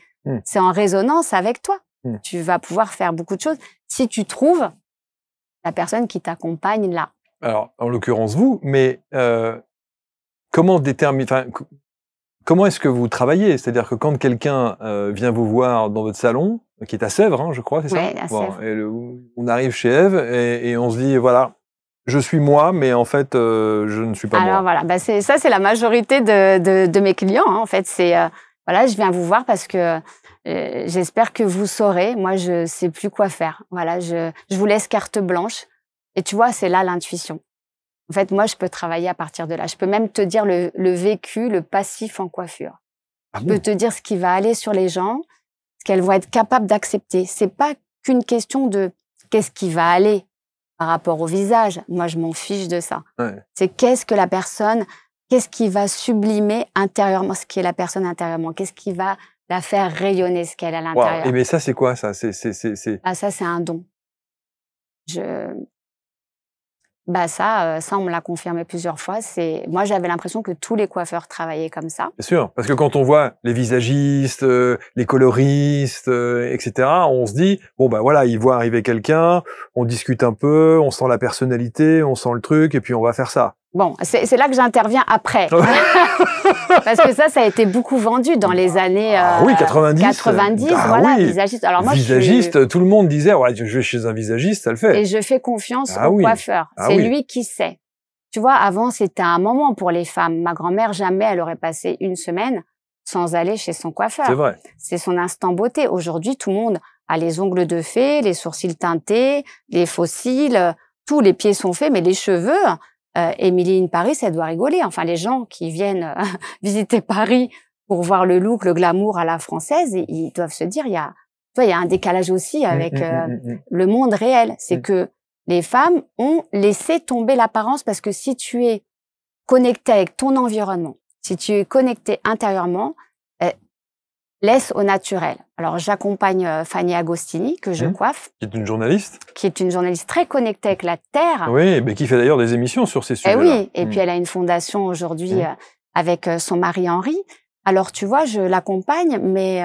en résonance avec toi. Tu vas pouvoir faire beaucoup de choses si tu trouves la personne qui t'accompagne là. Alors, en l'occurrence, vous, mais comment est-ce que vous travaillez? C'est-à-dire que quand quelqu'un vient vous voir dans votre salon, qui est à Sèvres, hein, je crois, c'est ça? Oui, à Sèvres. On arrive chez Ève et on se dit, voilà, je suis moi, mais en fait, je ne suis pas moi. Alors voilà, bah c'est la majorité de mes clients. Hein, en fait, c'est voilà, je viens vous voir parce que j'espère que vous saurez. Moi, je sais plus quoi faire. Voilà, je vous laisse carte blanche. Et tu vois, c'est là l'intuition. En fait, moi, je peux travailler à partir de là. Je peux même te dire le vécu, le passif en coiffure. Je peux te dire ce qui va aller sur les gens, ce qu'elles vont être capables d'accepter. C'est pas qu'une question de qu'est-ce qui va aller par rapport au visage. Moi, je m'en fiche de ça. C'est qu'est-ce qui va sublimer intérieurement ce qui est la personne intérieurement. Qu'est-ce qui va la faire rayonner ce qu'elle a à l'intérieur. Et mais ça, c'est quoi ça? Ah, ça, c'est un don. Ça, on me l'a confirmé plusieurs fois. Moi, j'avais l'impression que tous les coiffeurs travaillaient comme ça. Bien sûr, parce que quand on voit les visagistes, les coloristes, etc., on se dit bon bah voilà, ils voient arriver quelqu'un, on discute un peu, on sent la personnalité, on sent le truc, et puis on va faire ça. Bon, c'est là que j'interviens après. Parce que ça a été beaucoup vendu dans les années oui, 90. 90, voilà, oui. visagiste. Alors moi, visagiste, tout le monde disait, ouais, je vais chez un visagiste, ça le fait. Et je fais confiance au coiffeur. C'est lui qui sait. Tu vois, avant, c'était un moment pour les femmes. Ma grand-mère, jamais elle aurait passé une semaine sans aller chez son coiffeur. C'est vrai. C'est son instant beauté. Aujourd'hui, tout le monde a les ongles de fée, les sourcils teintés, les faux cils, tous les pieds sont faits, mais les cheveux... Emily in Paris, elle doit rigoler. Enfin, les gens qui viennent visiter Paris pour voir le look, le glamour à la française, ils doivent se dire, il y a un décalage aussi avec le monde réel. C'est que les femmes ont laissé tomber l'apparence parce que si tu es connecté avec ton environnement, si tu es connecté intérieurement, laisse au naturel. Alors, j'accompagne Fanny Agostini, que je coiffe. Qui est une journaliste. Qui est une journaliste très connectée avec la Terre. Oui, mais qui fait d'ailleurs des émissions sur ces sujets-là. Oui, et puis elle a une fondation aujourd'hui avec son mari Henri. Alors, tu vois, je l'accompagne, mais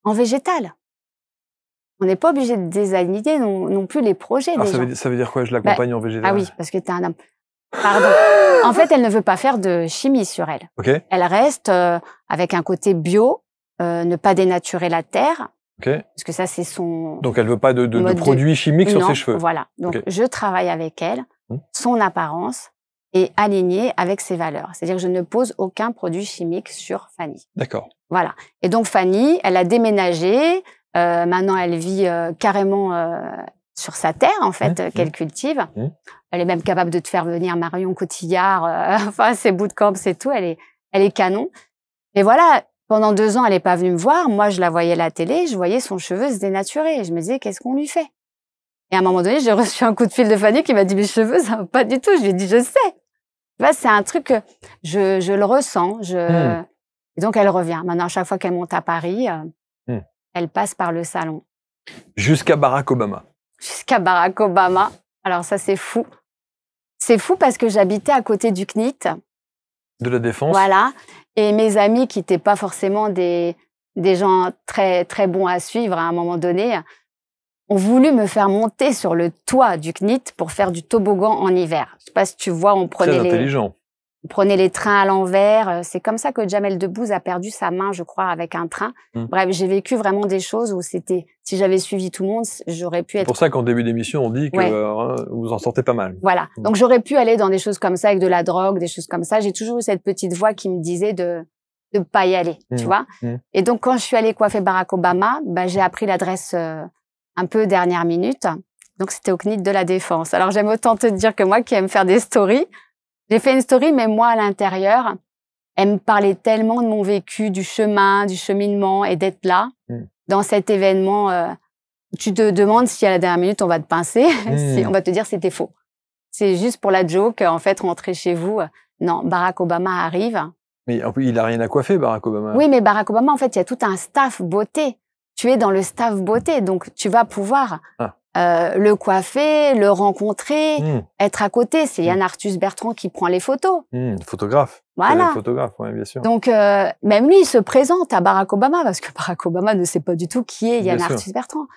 en végétal. On n'est pas obligé de désaligner non plus les projets des gens. Ça veut dire quoi, je l'accompagne en végétal? Ah oui, parce que tu es un homme. Pardon. En fait, elle ne veut pas faire de chimie sur elle. Okay. Elle reste avec un côté bio, ne pas dénaturer la terre. Okay. Parce que ça, c'est son... Donc, elle veut pas de produits chimiques sur ses cheveux. Voilà. Donc, je travaille avec elle, son apparence, et alignée avec ses valeurs. C'est-à-dire que je ne pose aucun produit chimique sur Fanny. D'accord. Voilà. Et donc, Fanny, elle a déménagé. Maintenant, elle vit carrément sur sa terre, en fait, qu'elle cultive. Elle est même capable de te faire venir Marion Cotillard. Enfin, ses bootcamps, c'est tout. Elle est canon. Et voilà, pendant 2 ans, elle n'est pas venue me voir. Moi, je la voyais à la télé. Je voyais son cheveu se dénaturer. Et je me disais, qu'est-ce qu'on lui fait? Et à un moment donné, j'ai reçu un coup de fil de Fanny qui m'a dit, mes cheveux, ça va pas du tout. Je lui ai dit, je sais. Tu vois, c'est un truc que je le ressens. Et donc, elle revient. Maintenant, à chaque fois qu'elle monte à Paris, elle passe par le salon. Jusqu'à Barack Obama. Jusqu'à Barack Obama. Alors ça, c'est fou. C'est fou parce que j'habitais à côté du CNIT. De la Défense. Voilà. Et mes amis, qui n'étaient pas forcément des gens très, très bons à suivre à un moment donné, ont voulu me faire monter sur le toit du CNIT pour faire du toboggan en hiver. Je sais pas si tu vois, on prenait les trains à l'envers. C'est comme ça que Jamel Debbouze a perdu sa main, je crois, avec un train. Bref, j'ai vécu vraiment des choses où c'était, si j'avais suivi tout le monde, j'aurais pu être... C'est pour ça qu'en début d'émission, on dit que vous en sortez pas mal. Voilà. Donc, j'aurais pu aller dans des choses comme ça, avec de la drogue, des choses comme ça. J'ai toujours eu cette petite voix qui me disait de pas y aller, tu vois. Et donc, quand je suis allée coiffer Barack Obama, j'ai appris l'adresse un peu dernière minute. Donc, c'était au CNIT de la Défense. Alors, j'aime autant te dire que moi qui aime faire des stories, j'ai fait une story, mais moi, à l'intérieur, elle me parlait tellement de mon vécu, du chemin, du cheminement et d'être là, dans cet événement. Tu te demandes si à la dernière minute, on va te pincer, si on va te dire c'était faux. C'est juste pour la joke, en fait, rentrer chez vous. Non, Barack Obama arrive. Mais il n'a rien à coiffer, Barack Obama. Oui, mais Barack Obama, en fait, il y a tout un staff beauté. Tu es dans le staff beauté, donc tu vas pouvoir... le coiffer, le rencontrer, être à côté. C'est Yann Arthus Bertrand qui prend les photos. Photographe. Voilà. Photographe, oui, bien sûr. Donc, même lui, il se présente à Barack Obama parce que Barack Obama ne sait pas du tout qui est Yann Arthus Bertrand.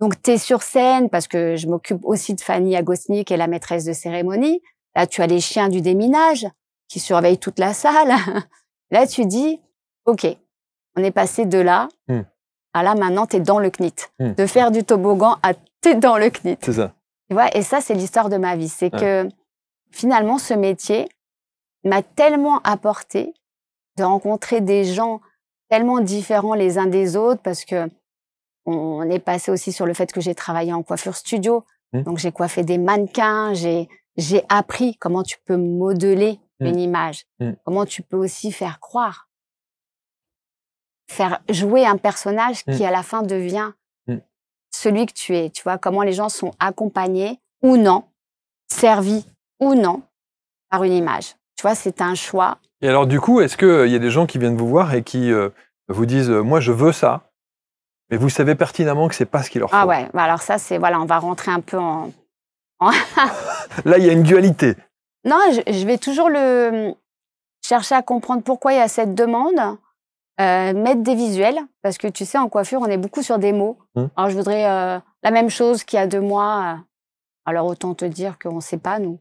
Donc, tu es sur scène parce que je m'occupe aussi de Fanny Agostini, qui est la maîtresse de cérémonie. Là, tu as les chiens du déminage qui surveillent toute la salle. Là, tu dis, OK, on est passé de là à là, maintenant, tu es dans le CNIT. De faire du toboggan à t'es dans le CNIT. C'est ça. Tu vois, et ça, c'est l'histoire de ma vie. C'est que finalement, ce métier m'a tellement apporté de rencontrer des gens tellement différents les uns des autres parce que on est passé aussi sur le fait que j'ai travaillé en coiffure studio. Donc, j'ai coiffé des mannequins. J'ai appris comment tu peux modeler une image. Comment tu peux aussi faire croire. Faire jouer un personnage qui, à la fin, devient celui que tu es, tu vois, comment les gens sont accompagnés ou non, servis ou non par une image. Tu vois, c'est un choix. Et alors, du coup, est-ce qu'il y a des gens qui viennent vous voir et qui vous disent « Moi, je veux ça », mais vous savez pertinemment que c'est pas ce qu'il leur faut? Ah ouais, alors ça, c'est, voilà, on va rentrer un peu en... Là, il y a une dualité. Non, je vais toujours chercher à comprendre pourquoi il y a cette demande. Mettre des visuels, parce que tu sais, en coiffure, on est beaucoup sur des mots. Alors, je voudrais la même chose qu'il y a 2 mois. Alors, autant te dire qu'on ne sait pas, nous.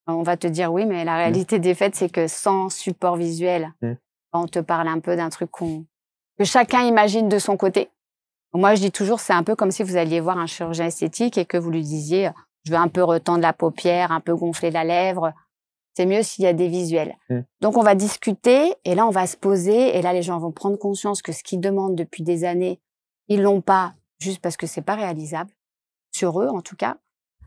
On va te dire oui, mais la réalité des faits, c'est que sans support visuel, on te parle un peu d'un truc que chacun imagine de son côté. Moi, je dis toujours, c'est un peu comme si vous alliez voir un chirurgien esthétique et que vous lui disiez, je veux un peu retendre la paupière, un peu gonfler la lèvre. C'est mieux s'il y a des visuels. Donc, on va discuter et là, on va se poser et là, les gens vont prendre conscience que ce qu'ils demandent depuis des années, ils l'ont pas juste parce que c'est pas réalisable, sur eux en tout cas.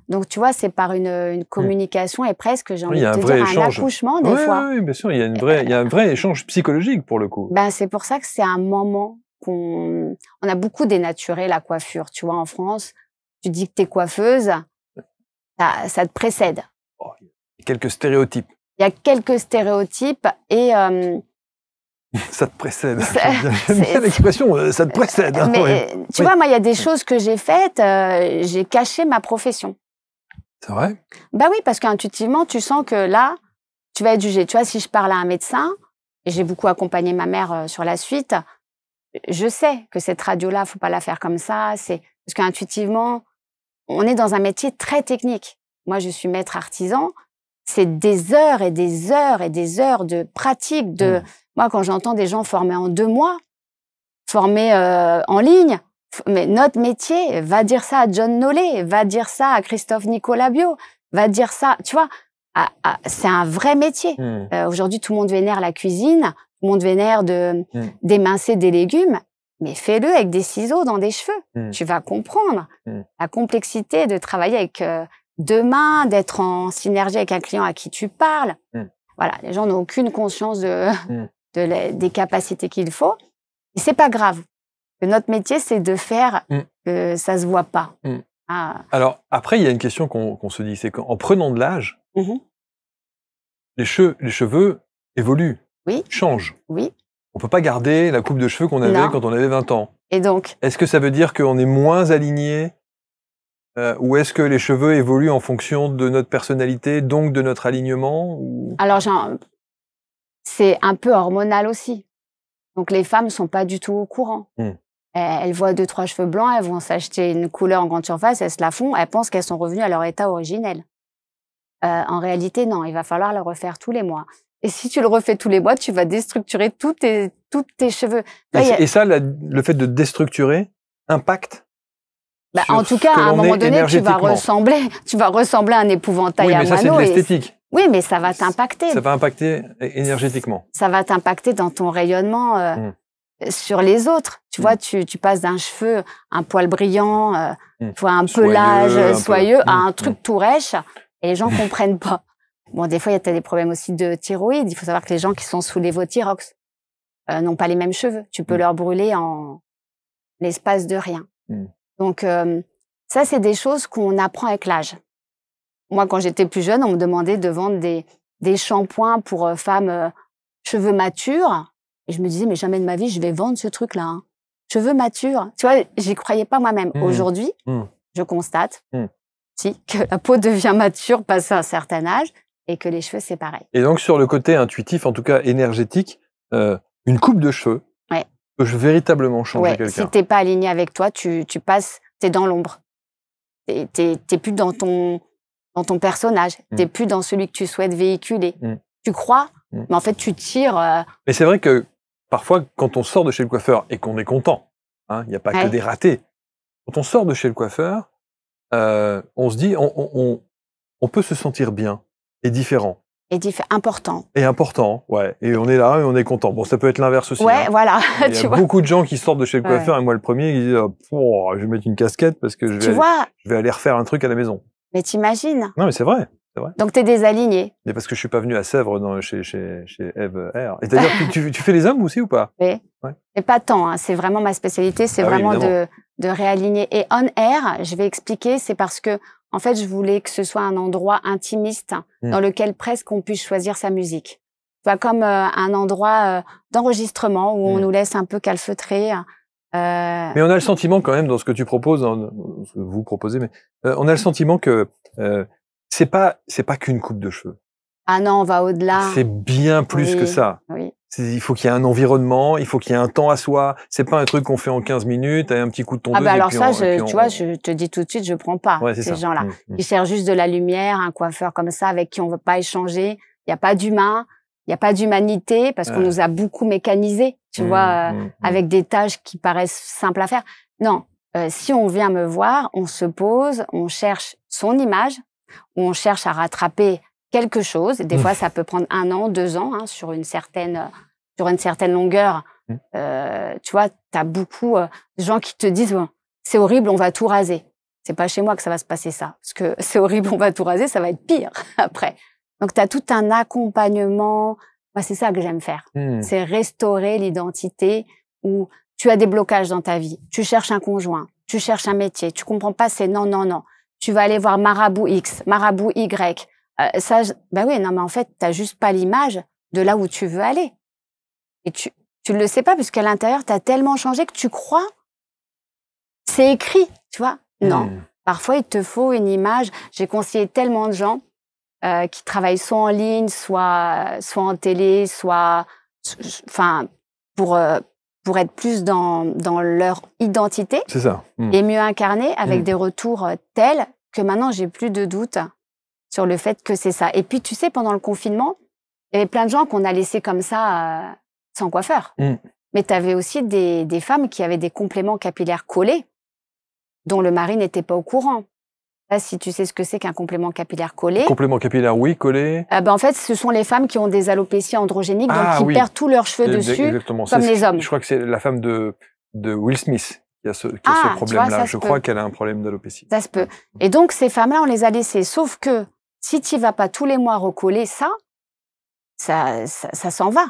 Donc, tu vois, c'est par une communication et presque, j'ai envie de te dire, un accouchement des fois. Oui, bien sûr, il y a un vrai échange psychologique pour le coup. Ben, c'est pour ça que c'est un moment on a beaucoup dénaturé la coiffure. Tu vois, en France, tu dis que t'es coiffeuse, ça te précède. Oh, il y a quelques stéréotypes. Il y a quelques stéréotypes et... ça te précède. J'aime bien l'expression, ça te précède. Hein, mais tu vois, moi, il y a des choses que j'ai faites, j'ai caché ma profession. C'est vrai? Bah oui, parce qu'intuitivement, tu sens que là, tu vas être jugé. Tu vois, si je parle à un médecin, et j'ai beaucoup accompagné ma mère sur la suite, je sais que cette radio-là, faut pas la faire comme ça. C'est parce qu'intuitivement, on est dans un métier très technique. Moi, je suis maître artisan. C'est des heures et des heures et des heures de pratique. Moi, quand j'entends des gens formés en 2 mois, formés en ligne, mais notre métier, va dire ça à John Nollet, va dire ça à Christophe Nicolabio, va dire ça, tu vois, c'est un vrai métier. Aujourd'hui, tout le monde vénère la cuisine, tout le monde vénère d'émincer des légumes, mais fais-le avec des ciseaux dans des cheveux. Tu vas comprendre la complexité de travailler avec 2 mains, d'être en synergie avec un client à qui tu parles. Voilà, les gens n'ont aucune conscience des capacités qu'il faut. Et c'est pas grave. Notre métier, c'est de faire que ça se voit pas. Alors, après, il y a une question qu'on se dit, c'est qu'en prenant de l'âge, les cheveux évoluent, changent. Oui. On peut pas garder la coupe de cheveux qu'on avait quand on avait 20 ans. Et donc? Est-ce que ça veut dire qu'on est moins aligné ou est-ce que les cheveux évoluent en fonction de notre personnalité, donc de notre alignement Alors, c'est un peu hormonal aussi. Donc, les femmes sont pas du tout au courant. Elles voient 2-3 cheveux blancs, elles vont s'acheter une couleur en grande surface, elles se la font, elles pensent qu'elles sont revenues à leur état originel. En réalité, non, il va falloir le refaire tous les mois. Et si tu le refais tous les mois, tu vas déstructurer tous tes cheveux. Et ça, le fait de déstructurer impacte en tout cas, à un moment donné, tu vas ressembler à un épouvantail à moineaux. Oui, mais ça, c'est de l'esthétique. Oui, mais ça va t'impacter. Ça va impacter énergétiquement. Ça va t'impacter dans ton rayonnement sur les autres. Tu vois, tu passes d'un cheveu, un poil brillant, tu vois, un pelage soyeux, à un truc tout rêche, et les gens comprennent pas. Bon, des fois, il y a des problèmes aussi de thyroïde. Il faut savoir que les gens qui sont sous lévothyrox n'ont pas les mêmes cheveux. Tu peux leur brûler en l'espace de rien. Donc, ça, c'est des choses qu'on apprend avec l'âge. Moi, quand j'étais plus jeune, on me demandait de vendre des shampoings pour femmes cheveux matures. Et je me disais, mais jamais de ma vie, je vais vendre ce truc-là. Hein. Cheveux matures. Tu vois, j'y croyais pas moi-même. Aujourd'hui, je constate que la peau devient mature passé un certain âge et que les cheveux, c'est pareil. Et donc, sur le côté intuitif, en tout cas énergétique, une coupe de cheveux peut véritablement changer quelqu'un. Si t'es pas aligné avec toi, tu passes, t'es dans l'ombre. T'es plus dans ton personnage. T'es plus dans celui que tu souhaites véhiculer. Tu crois, mais en fait, tu tires. Mais c'est vrai que parfois, quand on sort de chez le coiffeur et qu'on est content, il n'y a pas que des ratés. Quand on sort de chez le coiffeur, on se dit, on peut se sentir bien et différent. Important. Et important, ouais. Et on est là et on est content. Bon, ça peut être l'inverse aussi. Ouais, voilà. Il y a beaucoup de gens qui sortent de chez le coiffeur, et moi le premier, qui disent je vais mettre une casquette parce que je vais aller refaire un truc à la maison. Mais t'imagines? Non, mais c'est vrai. Donc t'es désaligné. Mais parce que je suis pas venu à Sèvres chez Eve R. Et c'est-à-dire que tu fais les hommes aussi ou pas? Oui. Mais pas tant. Hein. C'est vraiment ma spécialité. C'est vraiment de réaligner. Et On Air, je vais expliquer, c'est parce que en fait, je voulais que ce soit un endroit intimiste dans lequel presque on puisse choisir sa musique. Tu vois, comme un endroit d'enregistrement où on nous laisse un peu calfeutrer. Mais on a le sentiment quand même dans ce que tu proposes, ce que vous proposez, mais on a le sentiment que c'est pas qu'une coupe de cheveux. Ah non, on va au-delà. C'est bien plus que ça. Oui. Il faut qu'il y ait un environnement, il faut qu'il y ait un temps à soi. C'est pas un truc qu'on fait en 15 minutes, un petit coup de tondeuse. Ah bah alors ça, tu vois, je te dis tout de suite, je prends pas ces gens-là. Ils cherchent juste de la lumière, un coiffeur comme ça avec qui on veut pas échanger. Il y a pas d'humain, il y a pas d'humanité parce qu'on nous a beaucoup mécanisés, tu vois, avec des tâches qui paraissent simples à faire. Non, si on vient me voir, on se pose, on cherche son image, on cherche à rattraper quelque chose. Des fois, ça peut prendre 1 an, 2 ans, hein, sur une certaine longueur. Tu vois, t'as beaucoup de gens qui te disent bon, c'est horrible, on va tout raser. C'est pas chez moi que ça va se passer ça, parce que c'est horrible, on va tout raser, ça va être pire après. Donc t'as tout un accompagnement. Moi, c'est ça que j'aime faire. C'est restaurer l'identité où tu as des blocages dans ta vie. Tu cherches un conjoint, tu cherches un métier, tu comprends pas, c'est non, non, non. Tu vas aller voir marabout X, marabout Y. Ben oui, non, mais en fait, t'as juste pas l'image de là où tu veux aller. Et tu le sais pas, puisqu'à l'intérieur, t'as tellement changé que tu crois. C'est écrit, tu vois. Non. Parfois, il te faut une image. J'ai conseillé tellement de gens qui travaillent soit en ligne, soit en télé, enfin, pour être plus dans leur identité. C'est ça. Et mieux incarner avec des retours tels que maintenant, j'ai plus de doute sur le fait que c'est ça. Et puis, tu sais, pendant le confinement, il y avait plein de gens qu'on a laissés comme ça, sans coiffeur. Mais tu avais aussi des femmes qui avaient des compléments capillaires collés, dont le mari n'était pas au courant. Là, si tu sais ce que c'est qu'un complément capillaire collé. Complément capillaire, oui, collé. En fait, ce sont les femmes qui ont des alopécies androgéniques, donc qui perdent tous leurs cheveux dessus, comme les hommes. Je crois que c'est la femme de Will Smith qui a ce problème-là. Je crois qu'elle a un problème d'alopécie. Ça se peut. Et donc, ces femmes-là, on les a laissées. Sauf que si tu vas pas tous les mois recoller ça s'en va.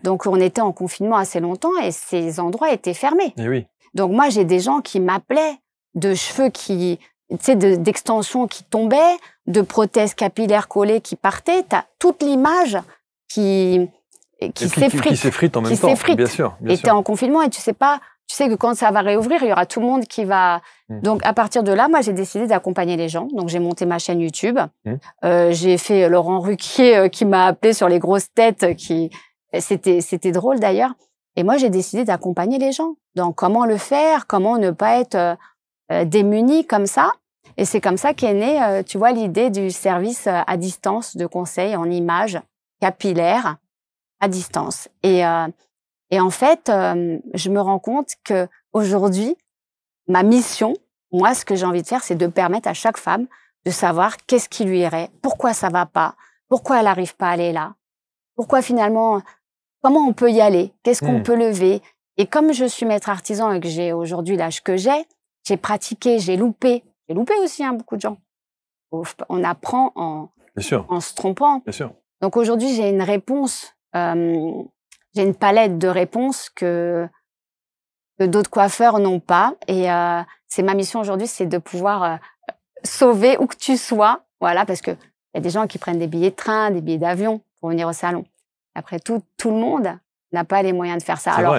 Donc, on était en confinement assez longtemps et ces endroits étaient fermés. Et oui. Donc, moi, j'ai des gens qui m'appelaient de cheveux qui, tu sais, d'extensions qui tombaient, de prothèses capillaires collées qui partaient. T'as toute l'image qui s'effrite. Qui s'effrite en même temps. Bien sûr. Et t'es en confinement et tu sais que quand ça va réouvrir, il y aura tout le monde qui va. Donc, à partir de là, moi, j'ai décidé d'accompagner les gens. Donc, j'ai monté ma chaîne YouTube. J'ai fait Laurent Ruquier qui m'a appelé sur les grosses têtes. C'était drôle d'ailleurs. Et moi, j'ai décidé d'accompagner les gens dans comment le faire, comment ne pas être démunis comme ça. Et c'est comme ça qu'est née, tu vois, l'idée du service à distance de conseil en images capillaires à distance. Et en fait, je me rends compte que aujourd'hui, ma mission, moi, ce que j'ai envie de faire, c'est de permettre à chaque femme de savoir qu'est-ce qui lui irait, pourquoi ça va pas, pourquoi elle n'arrive pas à aller là, pourquoi finalement, comment on peut y aller, qu'est-ce qu'on peut lever. Et comme je suis maître artisan et que j'ai aujourd'hui l'âge que j'ai pratiqué, j'ai loupé aussi beaucoup de gens. On apprend en se trompant. Bien sûr. Donc aujourd'hui, j'ai une réponse. J'ai une palette de réponses que d'autres coiffeurs n'ont pas. Et c'est ma mission aujourd'hui, c'est de pouvoir sauver où que tu sois. Voilà, parce que il y a des gens qui prennent des billets de train, des billets d'avion pour venir au salon. Après, tout le monde n'a pas les moyens de faire ça. Alors,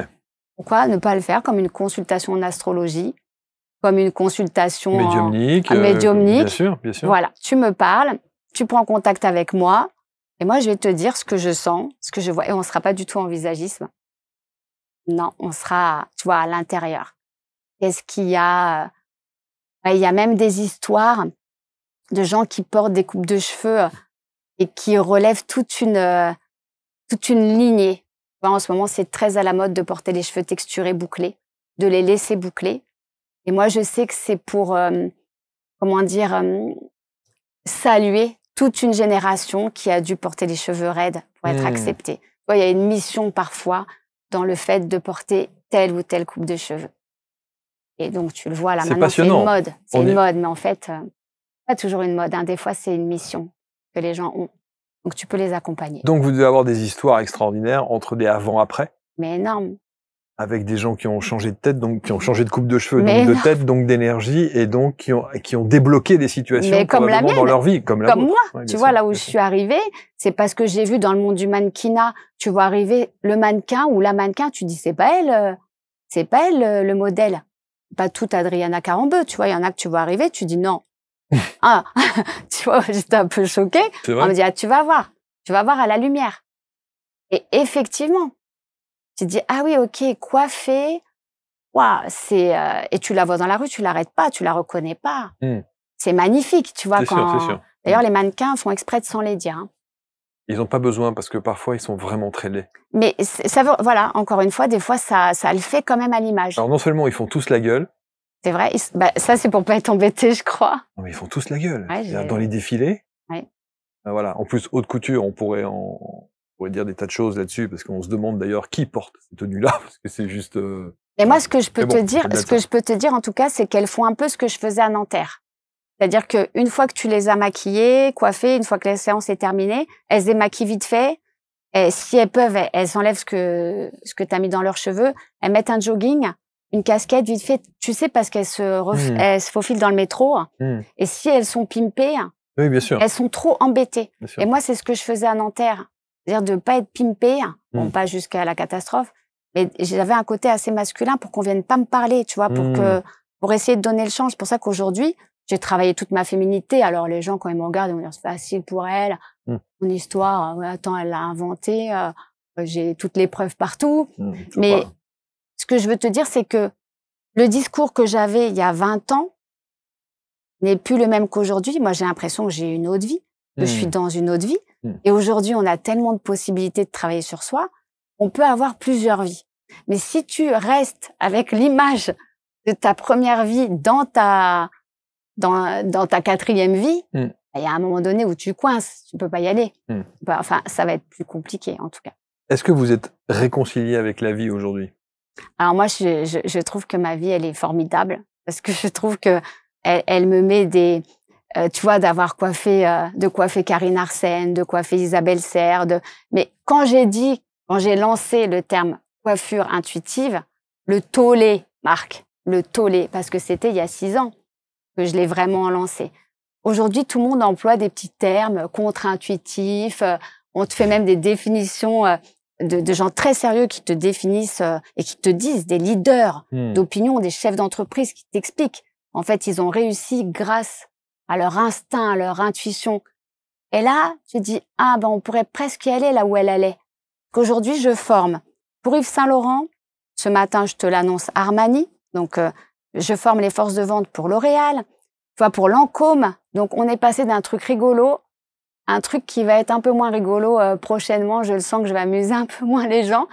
pourquoi ne pas le faire comme une consultation en astrologie, comme une consultation médiumnique, médiumnique. Bien sûr. Voilà, tu me parles, tu prends contact avec moi. Et moi, je vais te dire ce que je sens, ce que je vois. Et on ne sera pas du tout en visagisme. Non, on sera, tu vois, à l'intérieur. Qu'est-ce qu'il y a? Il y a même des histoires de gens qui portent des coupes de cheveux et qui relèvent toute une lignée. Tu vois, en ce moment, c'est très à la mode de porter les cheveux texturés, bouclés, de les laisser boucler. Et moi, je sais que c'est pour, saluer toute une génération qui a dû porter les cheveux raides pour être acceptée. Tu vois, il y a une mission parfois dans le fait de porter telle ou telle coupe de cheveux. Et donc, tu le vois là, maintenant, c'est une mode. C'est une mode, mais en fait, pas toujours une mode. Hein. Des fois, c'est une mission que les gens ont. Donc, tu peux les accompagner. Donc, vous devez avoir des histoires extraordinaires entre des avant-après. Mais énorme. Avec des gens qui ont changé de tête, donc qui ont changé de coupe de cheveux, donc de tête, donc d'énergie, et donc qui ont débloqué des situations probablement dans leur vie, comme la vôtre. Moi, ouais, tu vois, là où je suis arrivée, c'est parce que j'ai vu dans le monde du mannequinat, tu vois arriver le mannequin ou la mannequin, tu dis c'est pas elle le modèle, pas toute Adriana Carambeu, tu vois, il y en a que tu vois arriver, tu dis non. Ah, tu vois, j'étais un peu choquée. On me dit tu vas voir à la lumière. Et effectivement. Tu te dis, ah oui, ok, coiffée, waouh, et tu la vois dans la rue, tu l'arrêtes pas, tu la reconnais pas. C'est magnifique, tu vois. C'est sûr, c'est sûr. D'ailleurs, les mannequins font exprès de s'en les dire. Hein. Ils n'ont pas besoin parce que parfois, ils sont vraiment très laids. Mais ça veut, voilà, encore une fois, des fois, ça le fait quand même à l'image. Alors, non seulement ils font tous la gueule. C'est vrai, ça, c'est pour pas être embêté, je crois. Non, mais ils font tous la gueule. Ouais, dans les défilés. Ouais. Voilà. En plus, haute couture, on pourrait dire des tas de choses là-dessus parce qu'on se demande d'ailleurs qui porte ces tenues-là parce que c'est juste. Mais moi, ce que je peux te dire, en tout cas, c'est qu'elles font un peu ce que je faisais à Nanterre. C'est-à-dire qu'une fois que tu les as maquillées, coiffées, une fois que la séance est terminée, elles se démaquillent vite fait. Et si elles peuvent, elles enlèvent ce que tu as mis dans leurs cheveux. Elles mettent un jogging, une casquette vite fait. Tu sais, parce qu'elles elles se faufilent dans le métro. Et si elles sont pimpées, oui, bien sûr. Elles sont trop embêtées. Et moi, c'est ce que je faisais à Nanterre. C'est-à-dire de pas être pimpée. Bon, pas jusqu'à la catastrophe. Mais j'avais un côté assez masculin pour qu'on vienne pas me parler, tu vois, pour essayer de donner le change. C'est pour ça qu'aujourd'hui, j'ai travaillé toute ma féminité. Alors, les gens, quand ils me regardent, ils vont dire, c'est facile pour elle. Mon histoire, attends, elle l'a inventée. J'ai toutes les preuves partout. Mais ce que je veux te dire, c'est que le discours que j'avais il y a 20 ans n'est plus le même qu'aujourd'hui. Moi, j'ai l'impression que j'ai une autre vie, que je suis dans une autre vie. Et aujourd'hui, on a tellement de possibilités de travailler sur soi. On peut avoir plusieurs vies. Mais si tu restes avec l'image de ta première vie dans ta quatrième vie, il y a un moment donné où tu coinces, tu peux pas y aller. Enfin, ça va être plus compliqué, en tout cas. Est-ce que vous êtes réconcilié avec la vie aujourd'hui? Alors moi, je trouve que ma vie, elle est formidable parce que je trouve que elle me met des, tu vois, d'avoir coiffé, de coiffer Karine Arsène, de coiffer Isabelle Serre, mais quand j'ai lancé le terme coiffure intuitive, le tollé, Marc, le tollé, parce que c'était il y a 6 ans que je l'ai vraiment lancé. Aujourd'hui, tout le monde emploie des petits termes contre-intuitifs. On te fait même des définitions de gens très sérieux qui te définissent et qui te disent, des leaders d'opinion, des chefs d'entreprise qui t'expliquent. En fait, ils ont réussi grâce à leur instinct, à leur intuition. Et là, je dis, on pourrait presque y aller là où elle allait. Qu'aujourd'hui, je forme pour Yves Saint Laurent. Ce matin, je te l'annonce, Armani. Donc, je forme les forces de vente pour L'Oréal. Tu vois, pour Lancôme. Donc, on est passé d'un truc rigolo à un truc qui va être un peu moins rigolo prochainement. Je le sens que je vais amuser un peu moins les gens.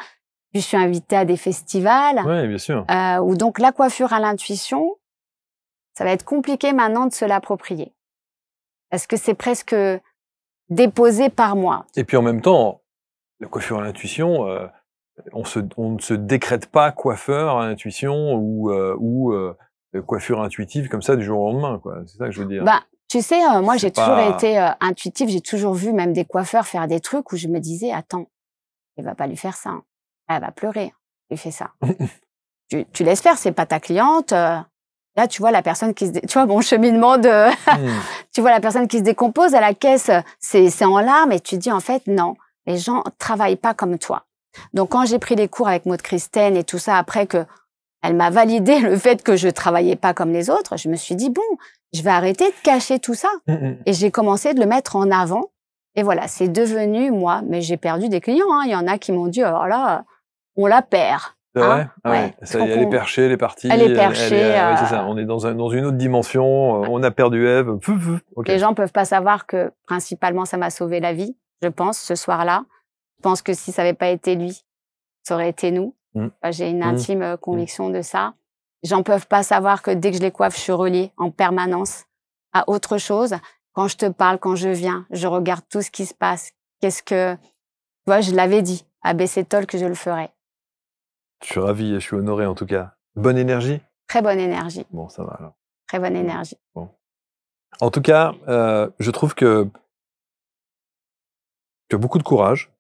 Puis, je suis invitée à des festivals. Oui, bien sûr. Où donc, la coiffure à l'intuition, ça va être compliqué maintenant de se l'approprier. Parce que c'est presque déposé par moi. Et puis, en même temps, la coiffure à l'intuition, on ne se décrète pas coiffeur à l'intuition ou coiffure intuitive comme ça du jour au lendemain, quoi. C'est ça que je veux dire. Tu sais, moi, j'ai toujours été intuitive. J'ai toujours vu même des coiffeurs faire des trucs où je me disais, attends, il va pas lui faire ça. Elle va pleurer. Il fait ça. tu laisses faire, c'est pas ta cliente. Là, tu vois la personne tu vois mon cheminement tu vois la personne qui se décompose à la caisse, c'est en larmes et tu te dis en fait non, les gens travaillent pas comme toi. Donc quand j'ai pris les cours avec Maud Christen et tout ça après que elle m'a validé le fait que je travaillais pas comme les autres, je me suis dit bon, je vais arrêter de cacher tout ça et j'ai commencé de le mettre en avant et voilà, c'est devenu moi, mais j'ai perdu des clients hein, il y en a qui m'ont dit alors là on la perd. C'est vrai? Ouais. Ça y est, elle est perchée, elle est partie. Elle est perchée. C'est ça. On est dans une autre dimension. On a perdu Ève. Okay. Les gens peuvent pas savoir que, principalement, ça m'a sauvé la vie, je pense, ce soir-là. Je pense que si ça avait pas été lui, ça aurait été nous. J'ai une intime conviction de ça. Les gens peuvent pas savoir que dès que je les coiffe, je suis reliée en permanence à autre chose. Quand je te parle, quand je viens, je regarde tout ce qui se passe. Tu vois, je l'avais dit à BC Talk que je le ferais. Je suis ravi et je suis honoré en tout cas. Bonne énergie? Très bonne énergie. Bon, ça va alors. Très bonne énergie. Bon. En tout cas, je trouve que tu as beaucoup de courage.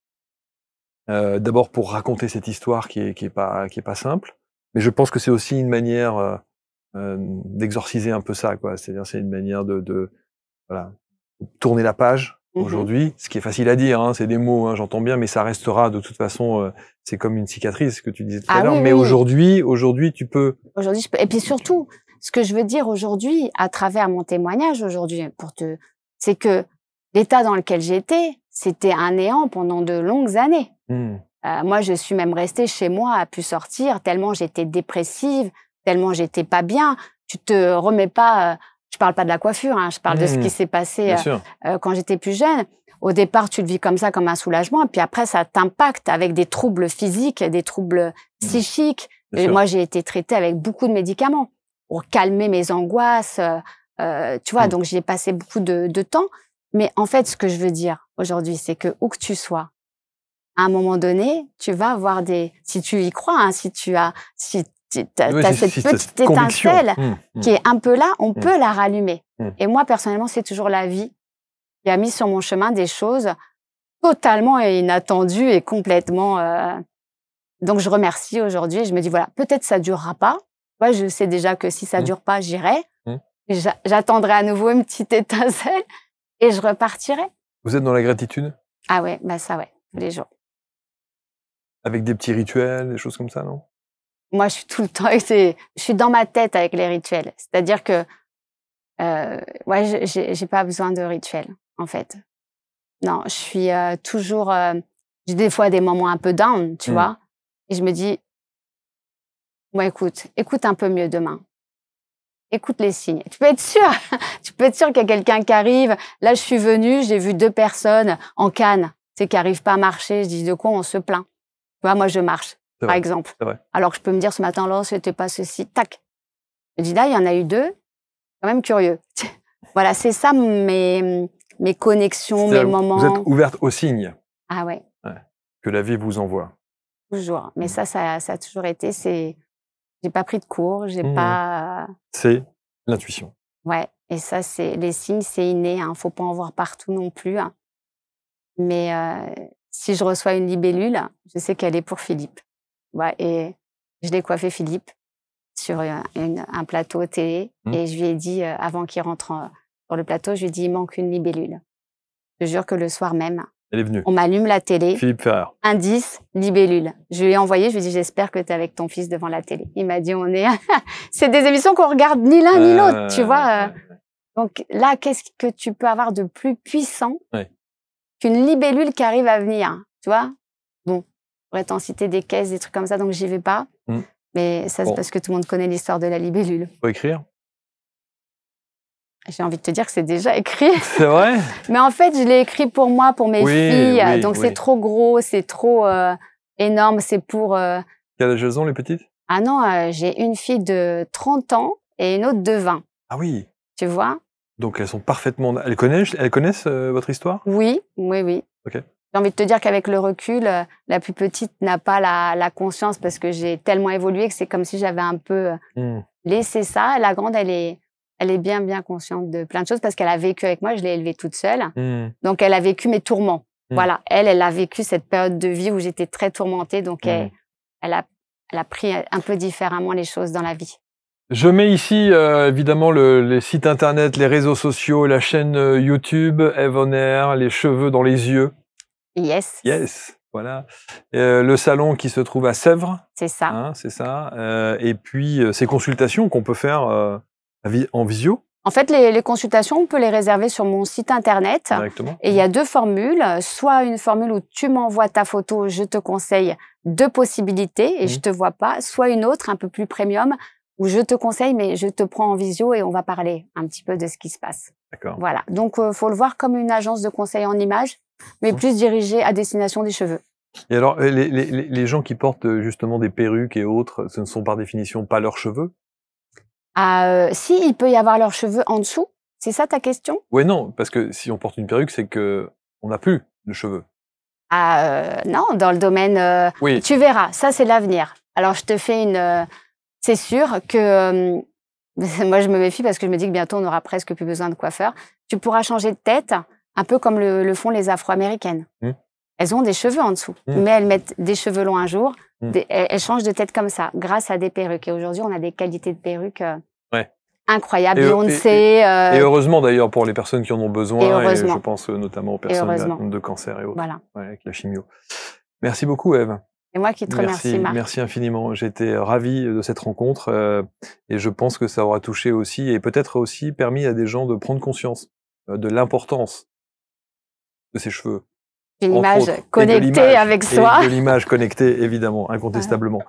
D'abord pour raconter cette histoire qui est pas simple, mais je pense que c'est aussi une manière d'exorciser un peu ça, quoi. C'est-à-dire c'est une manière de voilà, tourner la page. Aujourd'hui, ce qui est facile à dire, hein, c'est des mots, hein, j'entends bien, mais ça restera de toute façon, c'est comme une cicatrice, ce que tu disais tout à l'heure. Oui, mais aujourd'hui, tu peux. Aujourd'hui, je peux. Et puis surtout, ce que je veux dire aujourd'hui, à travers mon témoignage aujourd'hui, c'est que l'état dans lequel j'étais, c'était un néant pendant de longues années. Moi, je suis même restée chez moi, à plus sortir, tellement j'étais dépressive, tellement j'étais pas bien. Tu te remets pas. Je parle pas de la coiffure, hein, je parle de ce qui s'est passé quand j'étais plus jeune. Au départ, tu le vis comme ça, comme un soulagement, et puis après, ça t'impacte avec des troubles physiques, des troubles psychiques. Et moi, j'ai été traitée avec beaucoup de médicaments pour calmer mes angoisses. Tu vois, donc j'y ai passé beaucoup de temps. Mais en fait, ce que je veux dire aujourd'hui, c'est que où que tu sois, à un moment donné, tu vas avoir si tu y crois, hein, si tu as cette petite étincelle qui est un peu là, on peut la rallumer. Et moi, personnellement, c'est toujours la vie qui a mis sur mon chemin des choses totalement inattendues et complètement... Donc, je remercie aujourd'hui. Je me dis, voilà, peut-être ça durera pas. Moi, je sais déjà que si ça dure pas, j'irai. J'attendrai à nouveau une petite étincelle et je repartirai. Vous êtes dans la gratitude? Ah ouais, bah ça ouais, tous les jours. Avec des petits rituels, des choses comme ça, non? Moi, je suis tout le temps, je suis dans ma tête avec les rituels. C'est-à-dire que, ouais, j'ai pas besoin de rituels, en fait. Non, je suis toujours, j'ai des fois des moments un peu down, tu vois, et je me dis, bon, écoute un peu mieux demain. Écoute les signes. Tu peux être sûr qu'il y a quelqu'un qui arrive. Là, je suis venue, j'ai vu 2 personnes en canne, tu sais, qui arrivent pas à marcher. Je dis, de quoi on se plaint? Tu vois, moi, je marche, par exemple. Alors que je peux me dire, ce matin-là, c'était pas ceci. Tac. Je dis, là, il y en a eu 2. Quand même curieux. Voilà, c'est ça mes connexions, mes moments. Vous êtes ouverte aux signes. Ah ouais. Que la vie vous envoie. Toujours. Mais ça a toujours été, j'ai pas pris de cours, j'ai pas... C'est l'intuition. Ouais. Et ça, les signes, c'est inné, hein. Faut pas en voir partout non plus, hein. Mais si je reçois une libellule, je sais qu'elle est pour Philippe. Ouais, et je l'ai coiffé Philippe sur un plateau télé et je lui ai dit, avant qu'il rentre sur le plateau, je lui ai dit, il manque une libellule. Je te jure que le soir même, elle est venue. On m'allume la télé. Philippe Ferrer. Indice, libellule. Je lui ai envoyé, je lui ai dit, j'espère que tu es avec ton fils devant la télé. Il m'a dit, c'est des émissions qu'on regarde ni l'un ni l'autre, tu vois. Donc là, qu'est-ce que tu peux avoir de plus puissant qu'une libellule qui arrive à venir, tu vois? Bon, je pourrais t'en citer des caisses, des trucs comme ça, donc j'y vais pas. Mais ça, c'est parce que tout le monde connaît l'histoire de la libellule. Faut écrire? J'ai envie de te dire que c'est déjà écrit. C'est vrai? Mais en fait, je l'ai écrit pour moi, pour mes filles. Donc, c'est trop gros, c'est trop énorme. C'est pour... Quel âge elles ont, les petites? Ah non, j'ai une fille de 30 ans et une autre de 20. Ah oui. Tu vois? Donc, elles sont parfaitement... Elles connaissent votre histoire? Oui, oui, oui. Ok. J'ai envie de te dire qu'avec le recul, la plus petite n'a pas la conscience parce que j'ai tellement évolué que c'est comme si j'avais un peu laissé ça. La grande, elle est bien consciente de plein de choses parce qu'elle a vécu avec moi, je l'ai élevée toute seule. Donc, elle a vécu mes tourments. Voilà, elle a vécu cette période de vie où j'étais très tourmentée. Donc, elle a pris un peu différemment les choses dans la vie. Je mets ici, évidemment, les sites internet, les réseaux sociaux, la chaîne YouTube, Ève On Air, les cheveux dans les yeux. Yes. Yes, voilà. Le salon qui se trouve à Sèvres. C'est ça. Hein, c'est ça. Et puis, ces consultations qu'on peut faire en visio. En fait, les consultations, on peut les réserver sur mon site internet. Directement. Et il y a 2 formules. Soit une formule où tu m'envoies ta photo, je te conseille 2 possibilités et je te vois pas. Soit une autre, un peu plus premium, où je te conseille, mais je te prends en visio et on va parler un petit peu de ce qui se passe. D'accord. Voilà. Donc, faut le voir comme une agence de conseil en images, mais plus dirigée à destination des cheveux. Et alors, les gens qui portent justement des perruques et autres, ce ne sont par définition pas leurs cheveux? Si, il peut y avoir leurs cheveux en dessous. C'est ça ta question? Oui, non, parce que si on porte une perruque, c'est que on n'a plus de cheveux. Non, dans le domaine... oui. Tu verras, ça c'est l'avenir. Alors, je te fais une... c'est sûr que... moi, je me méfie parce que je me dis que bientôt, on n'aura presque plus besoin de coiffeur. Tu pourras changer de tête, un peu comme le font les Afro-Américaines. Elles ont des cheveux en dessous, mais elles mettent des cheveux longs un jour, elles changent de tête comme ça, grâce à des perruques. Et aujourd'hui, on a des qualités de perruques incroyables. Et heureusement d'ailleurs pour les personnes qui en ont besoin, et je pense notamment aux personnes de cancer et autres, avec la chimio. Merci beaucoup, Ève. Et moi qui te remercie, Marc. Merci infiniment. J'étais ravi de cette rencontre et je pense que ça aura touché aussi et peut-être aussi permis à des gens de prendre conscience de l'importance de ces cheveux. Une image connectée avec soi. Et de l'image connectée, évidemment, incontestablement.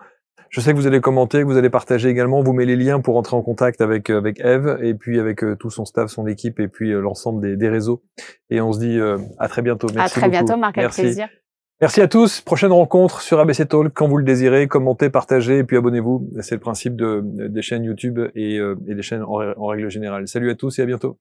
Je sais que vous allez commenter, que vous allez partager également. Vous mettez les liens pour entrer en contact avec Eve et puis avec tout son staff, son équipe et puis l'ensemble des réseaux. Et on se dit à très bientôt. Merci à très beaucoup. Bientôt, Marc, avec plaisir. Merci à tous. Prochaine rencontre sur ABC Talk quand vous le désirez. Commentez, partagez et puis abonnez-vous. C'est le principe des chaînes YouTube et des chaînes en règle générale. Salut à tous et à bientôt.